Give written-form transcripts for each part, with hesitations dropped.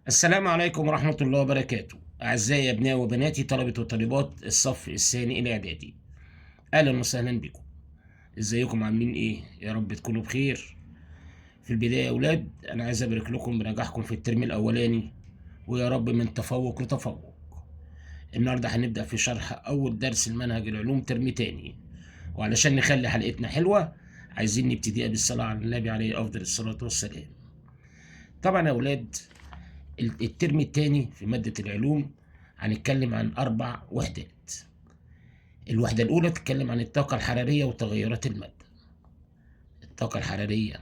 السلام عليكم ورحمة الله وبركاته. أعزائي أبناء وبناتي طلبة وطالبات الصف الثاني الإعدادي، أهلا وسهلا بكم. إزيكم عاملين إيه؟ يا رب تكونوا بخير. في البداية يا أولاد أنا عايز أبارك لكم بنجاحكم في الترم الأولاني، ويا رب من تفوق لتفوق. النهاردة هنبدأ في شرح أول درس المنهج العلوم ترم تاني، وعلشان نخلي حلقتنا حلوة عايزين نبتديها بالصلاة على النبي عليه أفضل الصلاة والسلام. طبعا يا أولاد الترم الثاني في مادة العلوم هنتكلم عن 4 وحدات. الوحدة الأولى تتكلم عن الطاقة الحرارية وتغيرات المادة. الطاقة الحرارية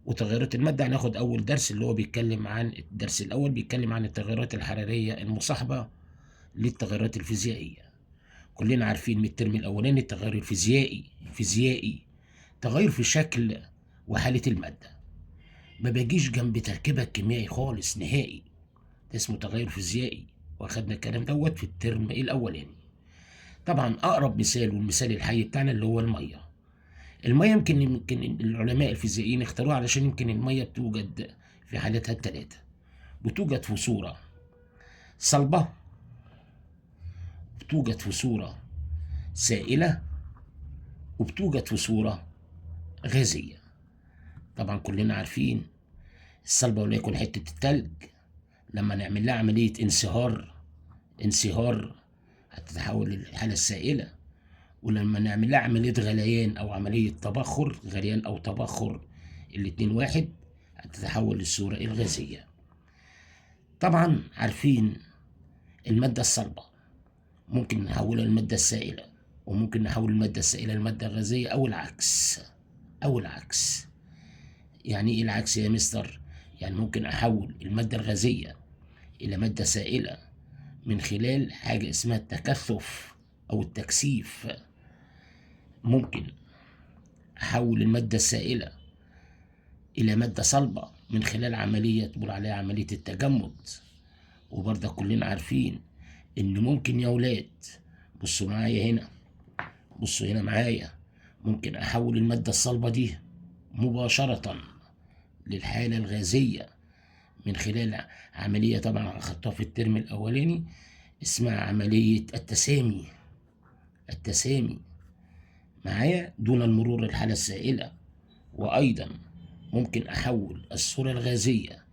وتغيرات المادة هناخد أول درس اللي هو بيتكلم عن الدرس الأول، بيتكلم عن التغيرات الحرارية المصاحبة للتغيرات الفيزيائية. كلنا عارفين من الترم الأولاني التغير الفيزيائي تغير في شكل وحالة المادة، ما بيجيش جنب تركيبها الكيميائي خالص نهائي، ده اسمه تغير فيزيائي، واخدنا الكلام دوت في الترم الاولاني. طبعا اقرب مثال والمثال الحي بتاعنا اللي هو الميه. الميه يمكن العلماء الفيزيائيين اختاروها علشان يمكن الميه بتوجد في حالتها الثلاثه. بتوجد في صوره صلبه، بتوجد في صوره سائله، وبتوجد في صوره غازيه. طبعا كلنا عارفين الصلبه وليكن حته التلج، لما نعمل لها عمليه انصهار هتتحول للحاله السائله، ولما نعمل لها عملية غليان أو عملية تبخر، غليان أو تبخر الاتنين واحد، هتتحول للصورة الغازية. طبعا عارفين المادة الصلبة ممكن نحولها للمادة السائلة، وممكن نحول المادة السائلة لمادة غازية أو العكس. يعني إيه العكس يا مستر؟ يعني ممكن أحول المادة الغازية إلى مادة سائلة من خلال حاجة اسمها التكثف أو التكثيف. ممكن أحول المادة السائلة إلى مادة صلبة من خلال عملية تقول عليها عملية التجمد. وبرضه كلنا عارفين إن ممكن يا ولاد، بصوا معايا هنا، بصوا هنا معايا، ممكن أحول المادة الصلبة دي مباشرة للحالة الغازية من خلال عملية طبعا أخدتها في الترم الأولاني اسمها عملية التسامي معايا دون المرور للحالة السائلة. وأيضا ممكن أحول الصورة الغازية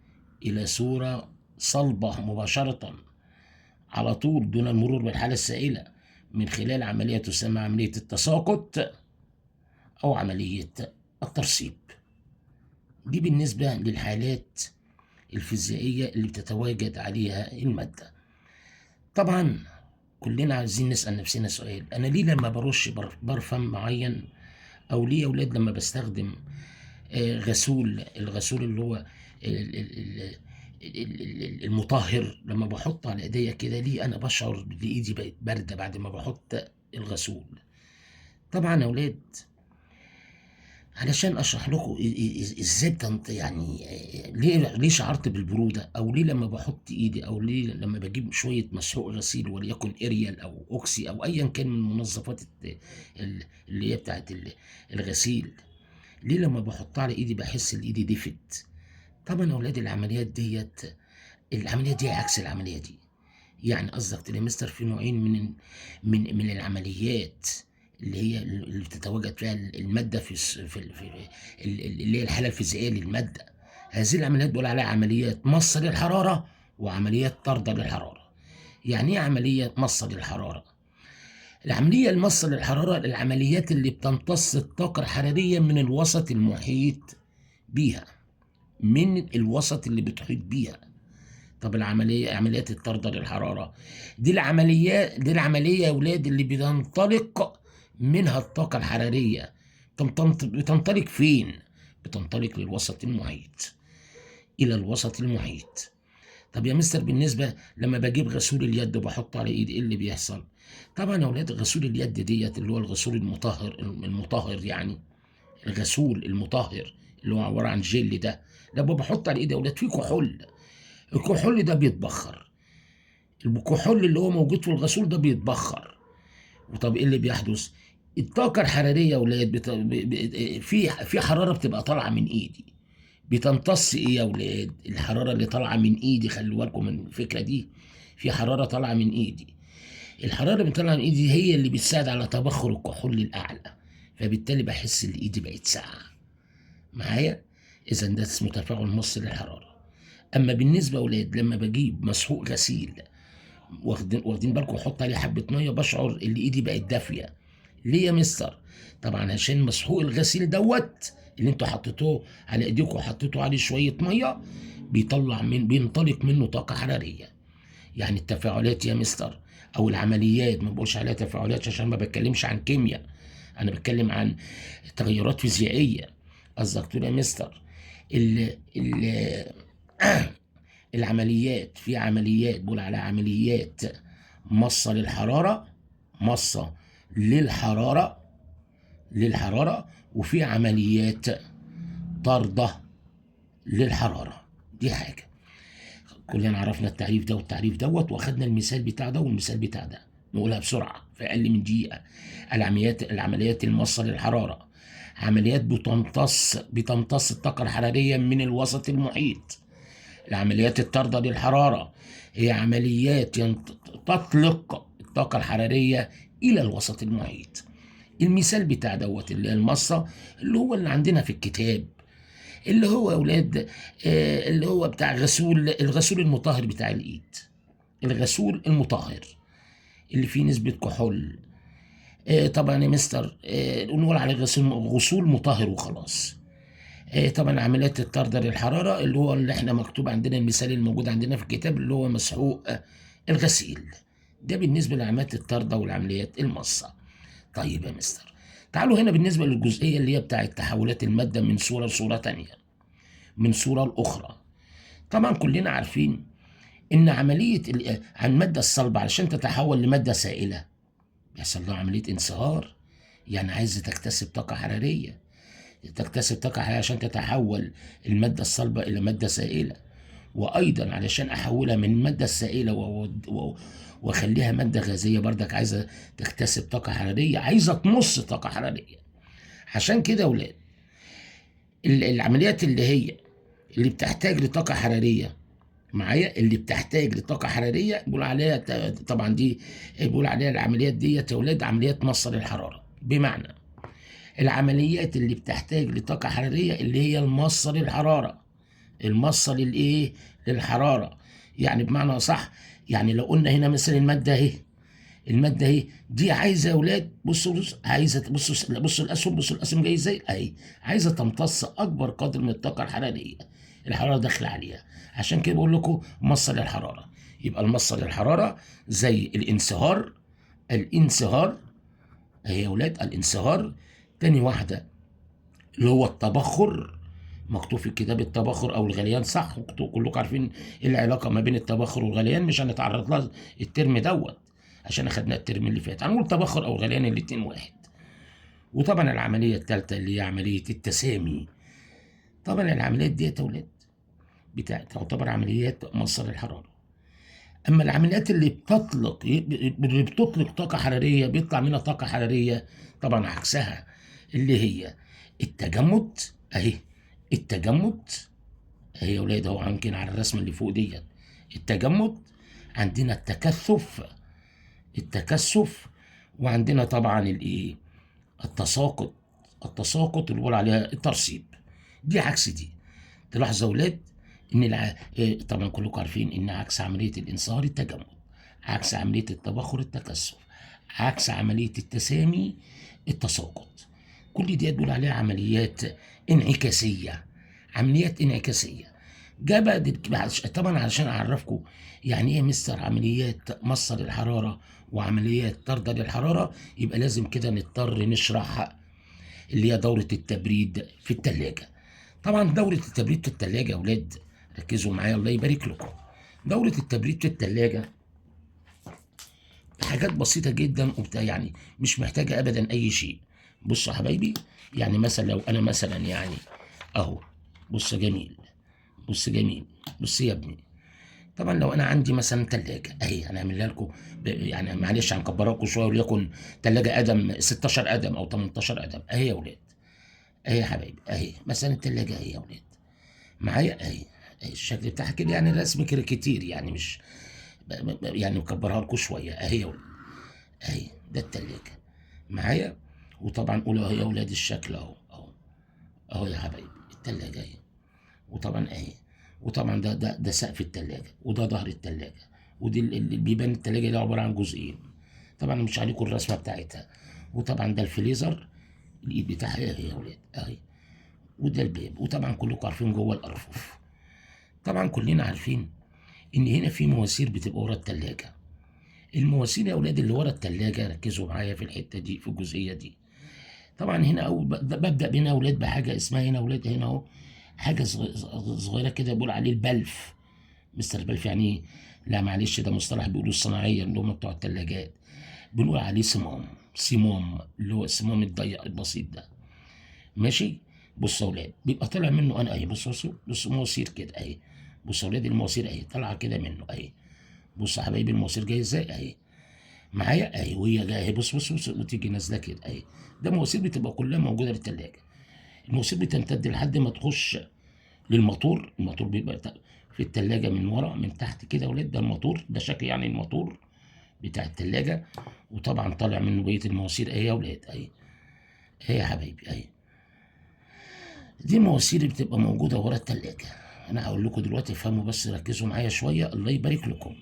إلى صورة صلبة مباشرة على طول دون المرور بالحالة السائلة من خلال عملية تسمى عملية التساقط أو عملية الترسيب. دي بالنسبة للحالات الفيزيائية اللي بتتواجد عليها المادة. طبعا كلنا عايزين نسأل نفسنا سؤال، أنا ليه لما برش برفان معين، أو ليه يا أولاد لما بستخدم الغسول اللي هو المطهر، لما بحط على ايديا كده ليه انا بشعر ان ايدي بقت بارده بعد ما بحط الغسول؟ طبعا يا اولاد علشان اشرح لكم ازاي يعني ليه شعرت بالبروده، او ليه لما بحط ايدي، او ليه لما بجيب شويه مسحوق غسيل وليكن اريال او اوكسي او ايا كان من منظفات اللي هي بتاعت الغسيل، ليه لما بحطها على ايدي بحس ان ايدي دفت؟ طبعا يا اولاد العمليات دي عكس العمليه دي. يعني قصدك تقول يا مستر في نوعين من العمليات اللي بتتواجد فيها الماده اللي هي الحاله الفيزيائيه للماده. هذه العمليات بيقول عليها عمليات مص للحراره وعمليات طرد للحراره. يعني ايه عمليه مص للحراره؟ العمليه المص للحراره العمليات اللي بتمتص الطاقه الحراريه من الوسط المحيط بيها، من الوسط اللي بتحيط بيها. طب عمليات الطرد للحرارة دي العملية يا ولاد اللي بتنطلق منها الطاقة الحرارية. بتنطلق فين؟ بتنطلق للوسط المحيط، إلى الوسط المحيط. طب يا مستر بالنسبة لما بجيب غسول اليد وبحطه على إيدي إيه اللي بيحصل؟ طبعا يا ولاد غسول اليد ديت اللي هو الغسول المطهر يعني الغسول المطهر اللي هو عبارة عن جل ده، لما بحط على إيدي يا ولاد فيه كحول. الكحول ده بيتبخر، الكحول اللي هو موجود في الغسول ده بيتبخر. وطب ايه اللي بيحدث؟ الطاقة الحرارية يا ولاد في حرارة بتبقى طالعة من ايدي، بتمتص ايه يا ولاد؟ الحراره اللي طالعه من ايدي، خلوا بالكم من الفكره دي، في حراره طالعه من ايدي. الحراره اللي طالعه من ايدي هي اللي بتساعد على تبخر الكحول للاعلى، فبالتالي بحس ان ايدي بقت ساقعه معايا. اذا ده اسمه تفاعل مص للحراره. اما بالنسبه يا ولاد لما بجيب مسحوق غسيل، واخدين بالكم، احط عليه حبه ميه، بشعر ان ايدي بقت دافيه. ليه يا مستر؟ طبعا عشان مسحوق الغسيل دوت اللي انتوا حطيتوه على ايديكم وحطيتوا عليه شويه ميه، بينطلق منه طاقه حراريه. يعني التفاعلات يا مستر او العمليات، ما بقولش عليها تفاعلات عشان ما بتكلمش عن كيمياء، انا بتكلم عن تغيرات فيزيائيه. قصدك تقول يا مستر ال ال العمليات، في عمليات بقول على عمليات مصة للحرارة، مصة للحرارة، وفي عمليات طاردة للحرارة. دي حاجة كلنا عرفنا التعريف ده والتعريف دوت، واخدنا المثال بتاع ده والمثال بتاع ده، نقولها بسرعة في أقل من دقيقة. العمليات المصة للحرارة عمليات بتمتص الطاقة الحرارية من الوسط المحيط. العمليات الطاردة للحرارة هي عمليات تطلق الطاقة الحرارية إلى الوسط المحيط. المثال بتاع دوت اللي هي المصة، اللي هو اللي عندنا في الكتاب، اللي هو يا أولاد اللي هو بتاع الغسول المطهر بتاع الإيد، الغسول المطهر اللي فيه نسبة كحول. طبعا يا مستر نقول على غسول مطهر وخلاص. طبعا عمليات الطرد للحرارة اللي هو اللي احنا مكتوب عندنا، المثال الموجود عندنا في الكتاب اللي هو مسحوق الغسيل. ده بالنسبة لعمليات الطرد والعمليات المصة. طيب يا مستر، تعالوا هنا بالنسبة للجزئية اللي هي بتاعة تحولات المادة من صورة لصورة تانية، من صورة لأخرى. طبعا كلنا عارفين إن عملية عن المادة الصلبة علشان تتحول لمادة سائلة بيحصل لها عملية انصهار، يعني عايزة تكتسب طاقة حرارية، عشان تتحول المادة الصلبة إلى مادة سائلة. وأيضا علشان أحولها من المادة السائلة وأخليها مادة غازية بردك عايزة تكتسب طاقة حرارية، عايزة تمص طاقة حرارية. عشان كده يا ولاد العمليات اللي بتحتاج لطاقة حرارية معايا، اللي بتحتاج لطاقة حرارية بيقول عليها طبعا دي، بيقول عليها العمليات دي يا ولاد عمليات مص للحرارة. بمعنى العمليات اللي بتحتاج لطاقة حرارية اللي هي المصة للحرارة، المصة للحرارة. يعني بمعنى صح، يعني لو قلنا هنا مثلا المادة اهي دي عايزة يا اولاد، بصوا عايزة، بصوا الاسهم جاي ازاي اهي، عايزة تمتص اكبر قدر من الطاقة الحرارية، الحرارة داخلة عليها. عشان كده بقول لكم مصة للحرارة. يبقى المصة للحرارة زي الانصهار اهي يا اولاد، الانصهار. تاني واحدة اللي هو التبخر، مكتوب في الكتاب التبخر او الغليان، صح؟ كلكم عارفين ايه العلاقه ما بين التبخر والغليان، مش هنتعرض لها الترم دوت عشان اخدناه الترم اللي فات. هنقول تبخر او غليان الاتنين واحد. وطبعا العمليه الثالثه اللي هي عمليه التسامي. طبعا العمليات دي يا اولاد تعتبر عمليات مصدر الحراره. اما العمليات اللي بتطلق طاقه حراريه، بيطلع منها طاقه حراريه، طبعا عكسها اللي هي التجمد اهي. التجمد اهي يا ولاد اهو، يمكن على الرسمه اللي فوق ديت التجمد. عندنا التكثف، وعندنا طبعا الايه، التساقط. اللي بيقول عليها الترسيب. دي عكس دي. تلاحظوا يا ولاد ان طبعا كلكم عارفين ان عكس عمليه الانصهار التجمد، عكس عمليه التبخر التكثف، عكس عمليه التسامي التساقط. كل دي بيقول عليها عمليات انعكاسيه. جاء بقى طبعا علشان اعرفكم يعني ايه مستر عمليات مص للحراره وعمليات طرد للحراره، يبقى لازم كده نضطر نشرح اللي هي دوره التبريد في الثلاجه. طبعا دورة التبريد في التلاجة يا أولاد ركزوا معايا الله يبارك لكم. دورة التبريد في التلاجة حاجات بسيطة جدا يعني مش محتاجة أبدا أي شيء. بصوا يا حبايبي، يعني مثلا لو أنا مثلا يعني أهو، بص جميل، بص يا ابني. طبعا لو أنا عندي مثلا تلاجة أهي، هنعملها لكم يعني معلش هنكبرها لكم شوية، وليكن تلاجة قدم 16 قدم أو 18 قدم أهي يا أولاد. أهي يا حبايبي أهي مثلا التلاجة أهي يا أولاد. معايا اهي. أهي الشكل بتاعها كده يعني رسم كاريكاتير، يعني مش يعني مكبرها لكم شويه اهي يا ولاد. اهي ده التلاجة معايا. وطبعا قولوا اهو يا ولاد الشكل اهو اهو. اهو يا حبايبي التلاجة اهي. وطبعا اهي. وطبعا ده سقف التلاجة، وده ظهر التلاجة، ودي البيبان التلاجة دي عبارة عن جزئين. طبعا مش عليكم الرسمة بتاعتها. وطبعا ده الفريزر، الايد بتاعها اهي يا ولاد اهي. وده الباب. وطبعا كلكم عارفين جوه الارفف. طبعا كلنا عارفين ان هنا في مواسير بتبقى ورا التلاجة. المواسير يا اولاد اللي ورا التلاجة، ركزوا معايا في الحتة دي، في الجزئية دي. طبعا هنا اول ببدأ بينا يا اولاد بحاجة اسمها هنا يا اولاد هنا اهو، حاجة صغيرة كده بيقول عليه البلف. مستر بلف يعني ايه؟ لا معلش، ده مصطلح بيقولوا الصناعية اللي هم بتوع التلاجات. بنقول عليه صمام. صمام اللي هو الصمام الضيق البسيط ده. ماشي. بص يا اولاد بيبقى طالع منه انا اهي. بصوا مواسير كده اهي. بص يا اولاد المواسير اهي طالعه كده منه اهي. بص يا حبايبي المواسير جايه ازاي اهي. معايا اهي. وهي جايه اهي. بص وتيجي نازله كده اهي. ده مواسير بتبقى كلها موجوده في الثلاجه. المواسير بتمتد لحد ما تخش للموتور. الموتور بيبقى في الثلاجه من ورا من تحت كده يا ولاد. ده الموتور، ده شكل يعني الموتور بتاع الثلاجه. وطبعا طالع منه بقيه المواسير اهي يا ولاد اهي. اهي يا حبايبي اهي. دي المواسير اللي بتبقى موجوده ورا الثلاجه. انا هقول لكم دلوقتي افهموا بس، ركزوا معايا شويه الله يبارك لكم.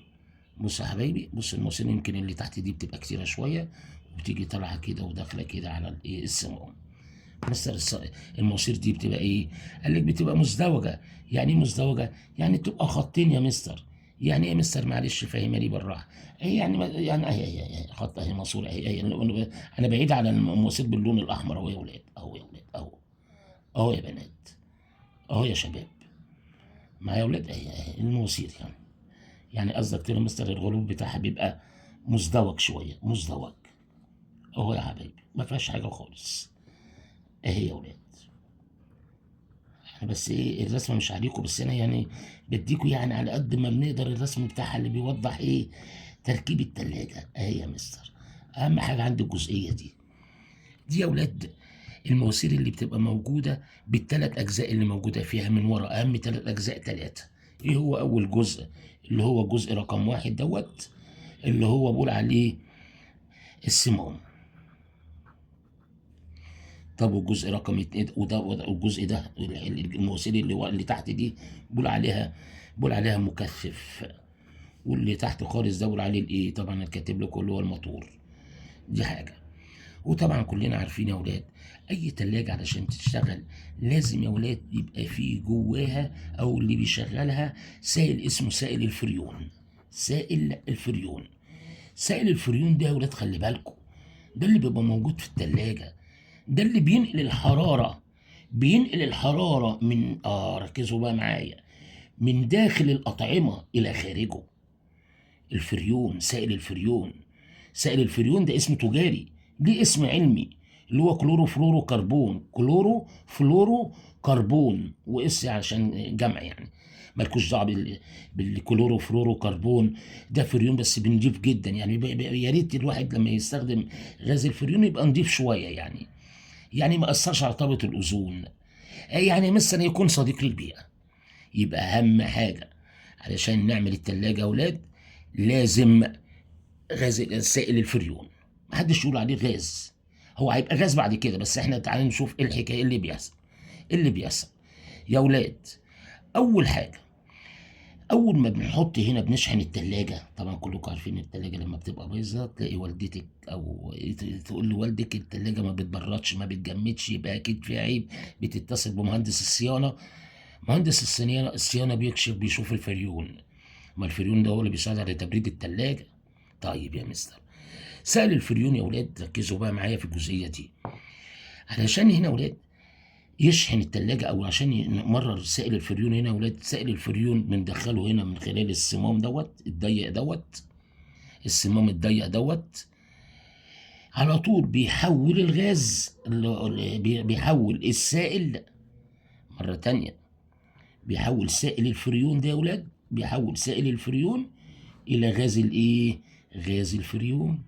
بص يا حبايبي، بص المواسير يمكن اللي تحت دي بتبقى كتيره شويه، وبتيجي طالعه كده وداخله كده على الايه الصمام. مستر المواسير دي بتبقى ايه؟ قال لك بتبقى مزدوجه. يعني ايه مزدوجه؟ يعني تبقى خطين يا مستر. يعني ايه يا مستر؟ معلش فهمها لي بالراحه. ايه يعني يعني اهي خط اهي ماسوره اهي. انا بعيد على المواسير باللون الاحمر اهو يا ولاد اهو يا ولاد اهو. اهو يا بنات. اهو يا شباب. معايا يا ولاد اهي المواسير يعني. يعني قصدك تقول يا مستر الغلوف بتاعها بيبقى مزدوج شويه، مزدوج. اهو يا حبايبي ما فيهاش حاجه خالص. اهي يا ولاد. انا بس ايه الرسمه مش عليكم، بس انا يعني بديكوا يعني على قد ما بنقدر الرسم بتاعها اللي بيوضح ايه تركيب التلاجة اهي يا مستر. اهم حاجه عندي الجزئيه دي. دي يا ولاد المواسير اللي بتبقى موجوده بالثلاث اجزاء اللي موجوده فيها من ورا. اهم ثلاث اجزاء ثلاثه. ايه هو اول جزء؟ اللي هو جزء رقم واحد دوت، اللي هو بقول عليه الصمام. طب والجزء رقم اتنين وده الجزء ده المواسير اللي تحت دي بقول عليها مكثف. واللي تحت خالص ده بقول عليه الايه؟ طبعا انا كاتب لكم اللي هو الموتور. دي حاجه. وطبعا كلنا عارفين يا اولاد اي تلاجة علشان تشتغل لازم يا ولاد يبقى فيه جواها او اللي بيشغلها سائل اسمه سائل الفريون. سائل الفريون. سائل الفريون ده يا ولاد خلي بالكم، ده اللي بيبقى موجود في التلاجة. ده اللي بينقل الحرارة. بينقل الحرارة من ركزوا بقى معايا، من داخل الأطعمة إلى خارجه. الفريون، سائل الفريون. سائل الفريون ده اسم تجاري، ليه اسم علمي اللي هو كلورو فلورو كربون. كلورو فلورو كربون، واس عشان جمع يعني. مالكوش دعوه بالكلورو فلورو كربون. ده فريون بس بنضيف جدا يعني. يا ريت الواحد لما يستخدم غاز الفريون يبقى نضيف شويه يعني. يعني ما اثرش على طبقه الاوزون. يعني مثلا يكون صديق للبيئه. يبقى اهم حاجه علشان نعمل التلاجة يا اولاد لازم غاز سائل الفريون. محدش يقول عليه غاز، هو هيبقى غاز بعد كده، بس احنا تعالى نشوف ايه الحكايه اللي بيحصل. إيه اللي بيحصل يا اولاد؟ اول حاجه، اول ما بنحط هنا بنشحن التلاجة. طبعا كلكم عارفين التلاجة لما بتبقى بايظه تلاقي والدتك او تقول لوالدك التلاجة ما بتبردش ما بتجمدش، يبقى اكيد في عيب. بتتصل بمهندس الصيانه. مهندس الصيانه بيكشف بيشوف الفريون. ما الفريون ده هو اللي بيساعد على تبريد التلاجة. طيب يا مستر، سائل الفريون يا ولاد ركزوا بقى معايا في الجزئيه دي. علشان هنا يا ولاد يشحن التلاجة او عشان يمرر سائل الفريون هنا يا ولاد، سائل الفريون بندخله هنا من خلال الصمام دوت الضيق دوت. الصمام الضيق دوت على طول بيحول الغاز بيحول السائل مرة تانية. بيحول سائل الفريون ده يا ولاد، بيحول سائل الفريون الى غاز الايه؟ غاز الفريون.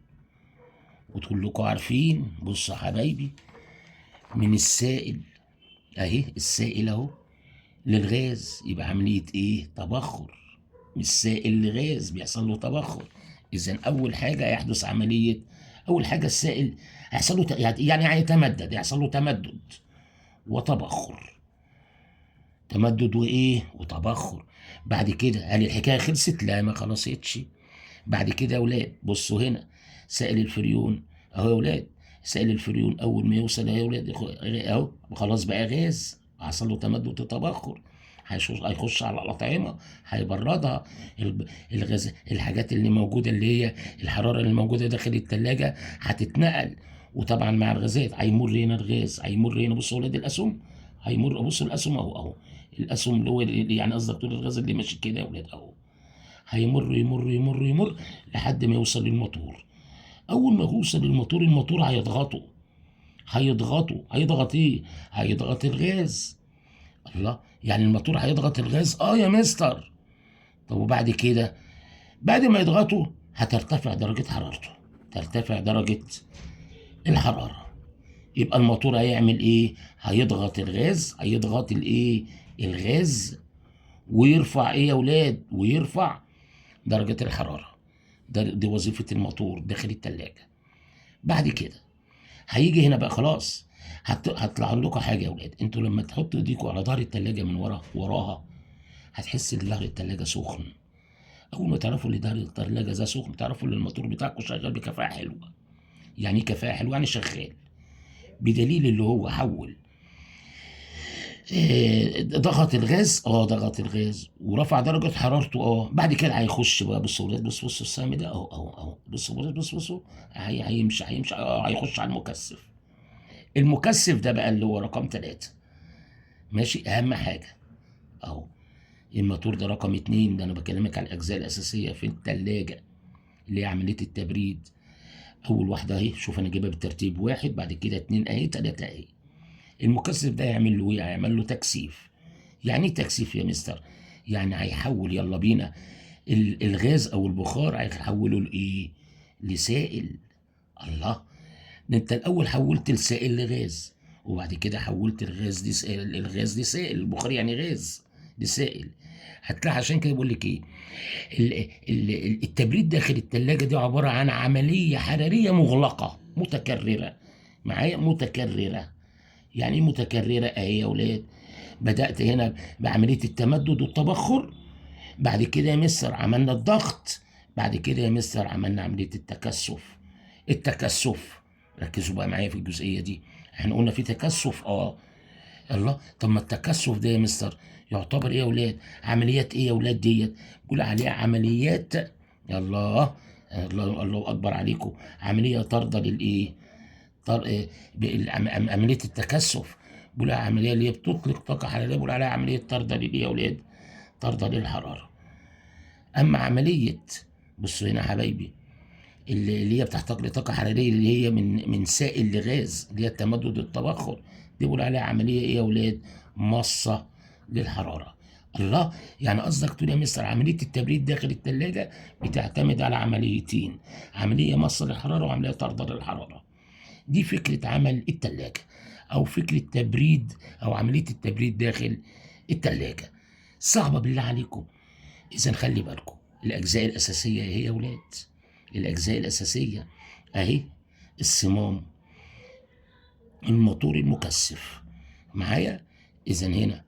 وكلكم عارفين بصوا يا حبايبي، من السائل اهي السائل اهو للغاز، يبقى عملية ايه؟ تبخر. من السائل لغاز بيحصل له تبخر. اذا اول حاجة يحدث عملية، اول حاجة السائل هيحصل له يعني هيتمدد، يحصل له تمدد وتبخر. تمدد وايه؟ وتبخر. بعد كده هل الحكاية خلصت؟ لا، ما خلصتش. بعد كده يا ولاد بصوا هنا، سائل الفريون اهو يا ولاد. سائل الفريون اول ما يوصل اهو يا ولاد اهو خلاص بقى غاز، حصل له تمدد وتبخر. هيخش على الأطعمة، هيبردها. الغاز، الحاجات اللي موجودة اللي هي الحرارة اللي موجودة داخل التلاجة هتتنقل. وطبعا مع الغازات هيمر هنا الغاز، هيمر هنا. بصوا ولاد الأسهم، هيمر. بصوا الأسهم اهو الأسهم اللي هو يعني قصدك تقول الغاز اللي ماشي كده يا ولاد اهو. هيمر يمر يمر يمر لحد ما يوصل للموتور. اول ما يوصل للموتور، الموتور هيضغط ايه؟ هيضغط الغاز. الله، يعني الموتور هيضغط الغاز؟ اه يا مستر. طب وبعد كده، بعد ما يضغطه هترتفع درجة حرارته، ترتفع درجة الحرارة. يبقى الموتور هيعمل ايه؟ هيضغط الغاز، هيضغط الايه؟ الغاز، ويرفع ايه يا ولاد؟ ويرفع درجة الحرارة. دي وظيفة الموتور داخل التلاجة. بعد كده هيجي هنا بقى خلاص. هطلع لكم حاجة يا ولاد، انتوا لما تحطوا ايديكم على ظهر التلاجة من وراها هتحس ان ظهر التلاجة سخن. اول ما تعرفوا ان ظهر التلاجة ده سخن، تعرفوا ان الموتور بتاعكم شغال بكفاءة حلوة. يعني ايه كفاءة حلوة؟ يعني شغال. بدليل اللي هو حول ضغط الغاز، ضغط الغاز ورفع درجة حرارته. بعد كده هيخش بقى. بصوا ولاد، بصوا السهم ده اهو. بصوا ولاد، بصوا هيمشي هيخش على المكثف. المكثف ده بقى اللي هو رقم 3. ماشي، اهم حاجة اهو. الموتور ده رقم 2. ده انا بكلمك على الاجزاء الاساسية في التلاجة اللي هي عملية التبريد. اول واحدة اهي، شوف انا جايبها بالترتيب، 1 بعد كده 2 اهي 3 اهي. المكثف ده يعمل له ايه؟ هيعمل له تكثيف. يعني ايه تكثيف يا مستر؟ يعني هيحول، يلا بينا، الغاز او البخار هيحوله لايه؟ لسائل. الله، ده انت الاول حولت السائل لغاز، وبعد كده حولت الغاز دي سائل. الغاز دي سائل، البخار يعني غاز، دي سائل. هتلاقي عشان كده بقول لك ايه، التبريد داخل الثلاجه دي عباره عن عمليه حراريه مغلقه متكرره. معايا؟ متكرره. يعني ايه متكرره؟ اهي يا اولاد، بدات هنا بعمليه التمدد والتبخر. بعد كده يا مستر عملنا الضغط. بعد كده يا مستر عملنا عمليه التكثف. التكثف، ركزوا بقى معايا في الجزئيه دي. احنا قلنا في تكثف. الله، طب ما التكثف ده يا مستر يعتبر ايه يا اولاد؟ عمليات ايه يا اولاد ديت؟ بيقول عليها عمليات، الله، الله اكبر عليكم، عمليه طارده للايه؟ عمليه التكثف. بيقول عليها عمليه اللي هي بتطلق طاقه حراريه، بيقول عليها عمليه طارده للايه يا اولاد؟ طارده للحراره. اما عمليه، بصوا هنا يا حبايبي، اللي هي بتحتاج لطاقه حراريه، اللي هي من سائل لغاز، اللي هي التمدد التبخر، دي بيقول عليها عمليه ايه يا اولاد؟ مصه للحراره. الله، يعني قصدك تقول يا مستر عمليه التبريد داخل الثلاجه بتعتمد على عمليتين، عمليه مصه للحراره وعمليه طرد للحراره. دي فكره عمل الثلاجه، او فكره تبريد، او عمليه التبريد داخل الثلاجه. صعبه بالله عليكم. اذا خلي بالكم، الاجزاء الاساسيه اهي يا ولاد، الاجزاء الاساسيه اهي: الصمام، الموتور المكثف، معايا؟ اذا هنا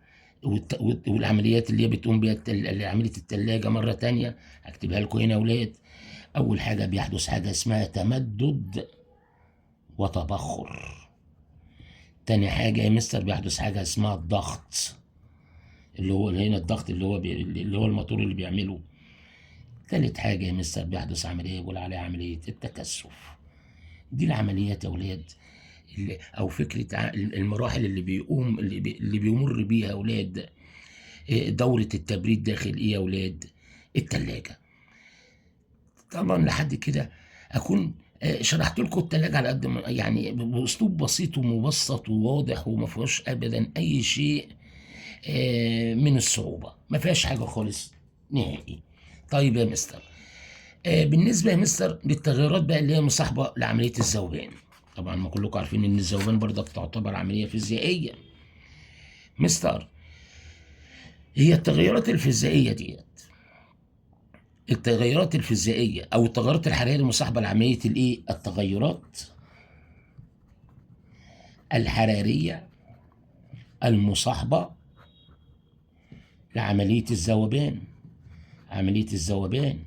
والعمليات اللي هي بتقوم بيها عمليه الثلاجه مره تانية هكتبها لكم هنا يا ولاد. اول حاجه بيحدث حاجه اسمها تمدد وتبخر. تاني حاجه يا مستر بيحدث حاجه اسمها الضغط، اللي هو هنا الضغط اللي هو الموتور اللي بيعمله. تالت حاجة يا مستر بيحدث عملية بيقول عليها عملية التكثف. دي العمليات يا ولاد، أو فكرة المراحل اللي بيمر بيها يا ولاد دورة التبريد داخل إيه يا ولاد؟ التلاجة. طبعا لحد كده أكون شرحت لكم التلاجة على قد ما يعني، بأسلوب بسيط ومبسط وواضح، وما فيهوش أبدا أي شيء من الصعوبة، ما فيهاش حاجة خالص نهائي. طيب يا مستر، بالنسبة يا مستر للتغيرات بقى اللي هي مصاحبة لعملية الذوبان. طبعا ما كلكم عارفين ان الذوبان برضك تعتبر عملية فيزيائية. مستر، هي التغيرات الفيزيائية ديت، التغيرات الفيزيائية أو التغيرات الحرارية المصاحبة لعملية الإيه؟ التغيرات الحرارية المصاحبة لعملية الذوبان. عملية الذوبان.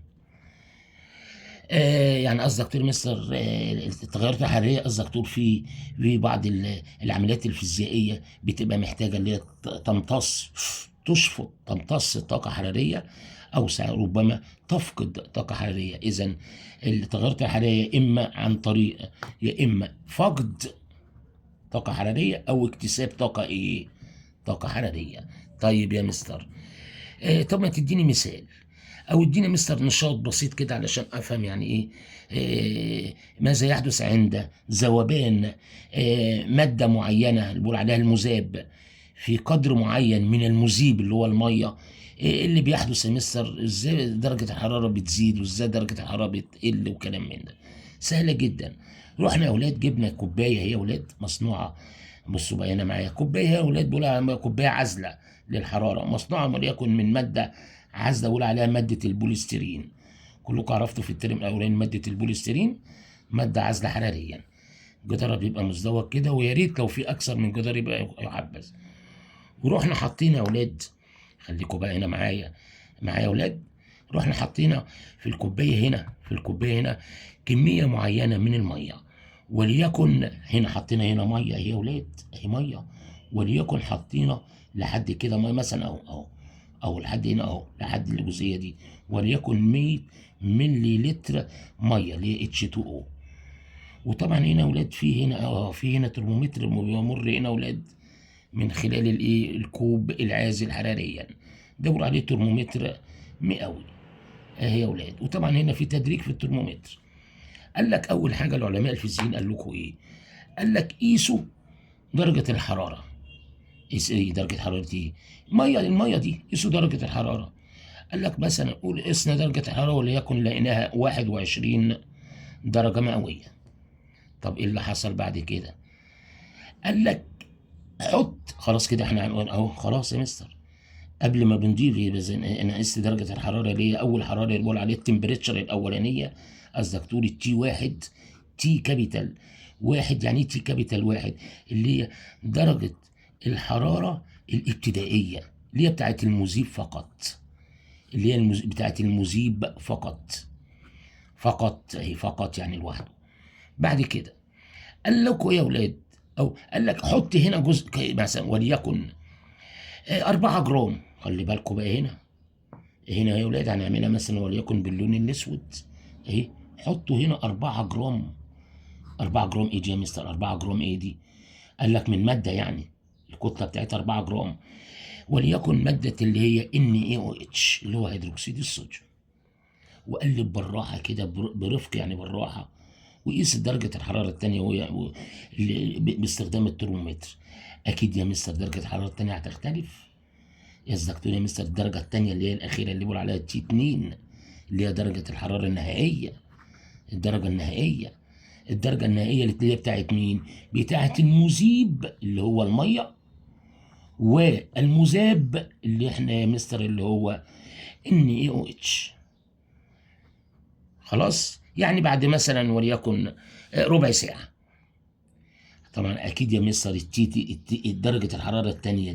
يعني قصدك تقول مستر التغيرات الحرارية، قصدك تقول في بعض العمليات الفيزيائية بتبقى محتاجة اللي هي تشفط، تمتص طاقة حرارية، أو ربما تفقد طاقة حرارية. إذا التغيرات الحرارية إما عن طريق يا إما فقد طاقة حرارية أو اكتساب طاقة إيه؟ طاقة حرارية. طيب يا مستر، طب ما تديني مثال او اديني مستر نشاط بسيط كده علشان افهم يعني ايه ماذا يحدث عند ذوبان مادة معينة اللي بيقول عليها المذاب في قدر معين من المذيب اللي هو المية. ايه اللي بيحدث يا مستر؟ ازاي درجة الحرارة بتزيد وازاي درجة الحرارة بتقل وكلام من ده. سهلة جدا. رحنا يا اولاد جبنا كوباية هي يا اولاد مصنوعة. بصوا بقى هنا معايا كوباية هي يا اولاد بيقولوا عليها كوباية عازلة للحرارة، مصنوعة وليكن من مادة عايز اقول عليها ماده البوليسترين. كلكم عرفتوا في الترم الاولاني ماده البوليسترين ماده عازله حراريا. جدارها بيبقى مزدوج كده، ويا ريت لو في اكثر من جدار يبقى يحبذ. ورحنا حاطين يا اولاد، خليكم بقى هنا معايا يا اولاد. رحنا حاطينا في الكوبايه هنا، كميه معينه من الميه، وليكن هنا حطينا هنا ميه اهي يا اولاد، اهي ميه، وليكن حطينا لحد كده ميه مثلا اهو او لحد هنا اهو لحد الجزئيه دي، وليكن 100 ملي لتر ميه اللي هي H2O. وطبعا هنا يا اولاد في هنا ترمومتر بيمر هنا يا اولاد من خلال الايه؟ الكوب العازل حراريا، ده بيقول عليه ترمومتر مئوي اهي يا اولاد. وطبعا هنا في تدريج في الترمومتر. قال لك اول حاجه العلماء الفيزيائيين قال لكم ايه؟ قال لك قيسوا درجه الحراره. قيس ايه درجه حراره ايه؟ الميه دي قيسوا درجه الحراره. قال لك مثلا قول قسنا درجة الحرارة وليكن لقيناها 21 درجة مئوية. طب ايه اللي حصل بعد كده؟ قال لك حط خلاص كده احنا هنقول اهو خلاص يا مستر قبل ما بنضيف انا قست درجة الحرارة اللي هي أول حرارة اللي بقول عليها التمبريتشر الأولانية. قصدك تقول التي واحد، تي كابيتال واحد. يعني ايه تي كابيتال واحد؟ اللي هي درجة الحرارة الابتدائية اللي هي بتاعت المذيب فقط، اللي هي بتاعت المذيب فقط هي فقط يعني لوحده. بعد كده قال لكم ايه يا اولاد؟ او قال لك حط هنا جزء مثلا وليكن 4 جرام. خلي بالكم بقى هنا يا اولاد هنعملها مثلا وليكن باللون الاسود اهي. حطوا هنا 4 جرام. 4 جرام ايه دي يا مستر؟ 4 جرام ايه دي؟ قال لك من ماده يعني الكتله بتاعتها 4 جرام، وليكن ماده اللي هي NaOH اللي هو هيدروكسيد الصوديوم. وقلب بالراحه كده برفق يعني بالراحه، وقيس درجه الحراره الثانيه باستخدام الترمومتر. اكيد يا مستر درجه الحراره الثانيه هتختلف. قصدك تقول يا مستر الدرجه الثانيه اللي هي الاخيره اللي بيقول عليها تي 2 اللي هي درجه الحراره النهائيه. الدرجه النهائيه اللي هي بتاعت مين؟ بتاعت المذيب اللي هو الميه، والمذاب اللي احنا يا مستر اللي هو NaOH. خلاص يعني بعد مثلا وليكن ربع ساعة. طبعا اكيد يا مستر درجة الحرارة الثانية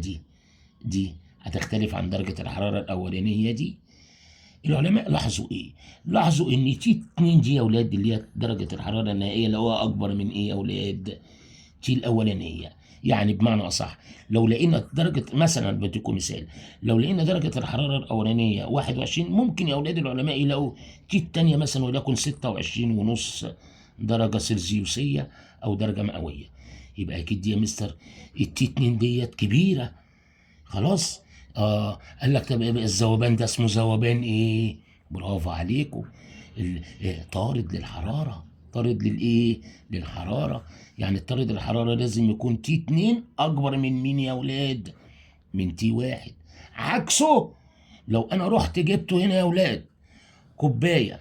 دي هتختلف عن درجة الحرارة الاولانية دي. العلماء لاحظوا ايه؟ لاحظوا ان تي 2 دي يا اولاد اللي هي درجة الحرارة النهائية اللي هو اكبر من ايه يا اولاد؟ تي الاولانية. يعني بمعنى اصح لو لقينا درجة مثلا بديكم مثال، لو لقينا درجة الحرارة الاولانية 21، ممكن يا اولاد العلماء يلاقوا تي الثانية مثلا وليكن 26.5 درجة سلسيوسية او درجة مئوية. يبقى اكيد دي يا مستر التي 2 ديت كبيرة. خلاص قال لك طب يبقى الذوبان ده اسمه ذوبان ايه؟ برافو عليكم. طارد للحراره. طارد للايه؟ للحراره. يعني طارد الحراره لازم يكون تي 2 اكبر من مين يا اولاد؟ من تي 1. عكسه لو انا رحت جبته هنا يا اولاد كوبايه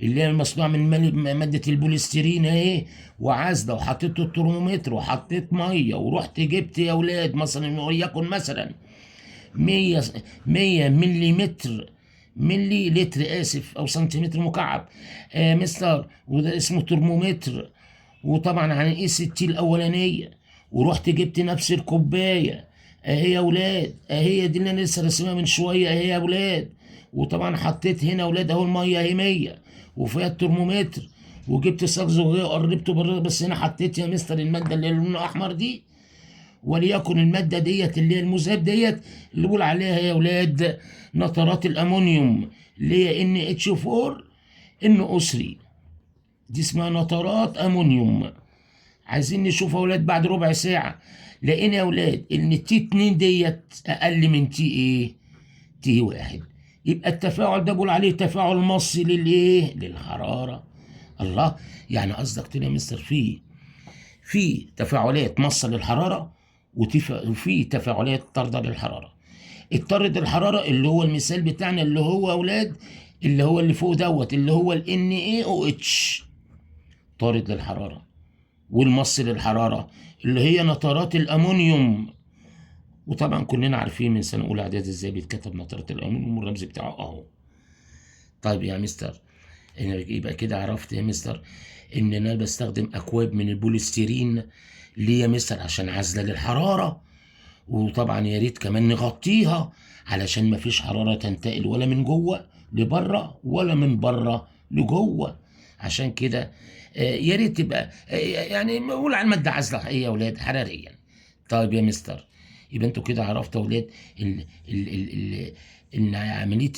اللي هي مصنوعه من ماده البوليسترين اهي وعازله، وحطيت الترمومتر وحطيت ميه ورحت جبت يا اولاد مثلا وليكن مثلا 100 100 ملي لتر، اسف، او سنتيمتر مكعب. مستر، وده اسمه ترمومتر. وطبعا هنقيس التي الاولانيه، ورحت جبت نفس الكوبايه اهي يا ولاد، اهي دي اللي انا لسه راسمها من شويه اهي يا ولاد. وطبعا حطيت هنا يا ولاد اهو الميه اهي 100 وفيها الترمومتر، وجبت صاج صغير قربته بس هنا حطيت يا مستر الماده اللي لونها احمر دي، وليكن الماده ديت اللي هي المذهب ديت اللي بقول عليها يا ولاد نترات الامونيوم اللي هي NH4 NO3. دي اسمها نترات امونيوم. عايزين نشوف يا ولاد بعد ربع ساعه لقينا يا ولاد ان تي 2 ديت اقل من تي ايه؟ تي 1. يبقى التفاعل ده بقول عليه تفاعل مصي للايه؟ للحراره. الله، يعني قصدك تقول يا مستر في تفاعلات مصه للحراره وفي تفاعلات طارده للحراره. الطارد الحراره اللي هو المثال بتاعنا اللي هو اولاد اللي هو اللي فوق دوت اللي هو ال NaOH طارد للحراره، والمص للحراره اللي هي نترات الامونيوم. وطبعا كلنا عارفين من سنه اولى اعدادي ازاي بيتكتب نترات الامونيوم والرمز بتاعه اهو. طيب يا مستر، يبقى كده عرفت يا مستر ان انا بستخدم اكواب من البوليستيرين ليه يا مستر؟ عشان عازله للحراره. وطبعا يا ريت كمان نغطيها علشان ما فيش حراره تنتقل ولا من جوه لبره ولا من بره لجوه. عشان كده يا ريت تبقى يعني نقول على الماده عازله ايه يا اولاد؟ حراريا. طيب يا مستر، يبقى انتوا كده عرفتوا يا اولاد ان عمليه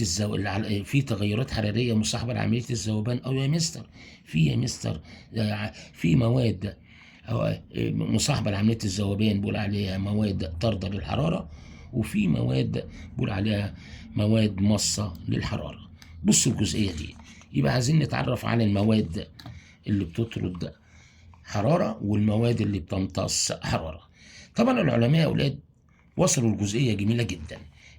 في تغيرات حراريه مصاحبه لعمليه الذوبان. او يا مستر يا مستر في مواد مصاحبه لعمليه الذوبان بقول عليها مواد طارده للحراره، وفي مواد بقول عليها مواد مصه للحراره. بصوا الجزئيه دي، يبقى عايزين نتعرف على المواد اللي بتطرد حراره والمواد اللي بتمتص حراره. طبعا العلماء يا اولاد وصلوا لجزئيه جميله جدا.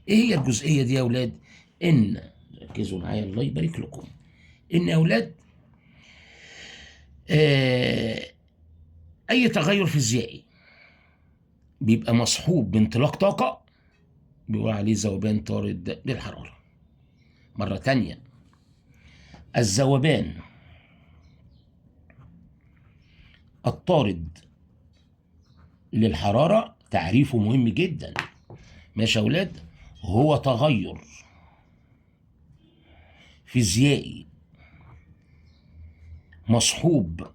ايه هي الجزئيه دي يا اولاد؟ ان ركزوا معايا الله يبارك لكم، ان يا اولاد اي تغير فيزيائي بيبقى مصحوب بانطلاق طاقه بيقول عليه ذوبان طارد للحراره. مره تانية، الذوبان الطارد للحراره تعريفه مهم جدا. ماشي يا اولاد؟ هو تغير فيزيائي مصحوب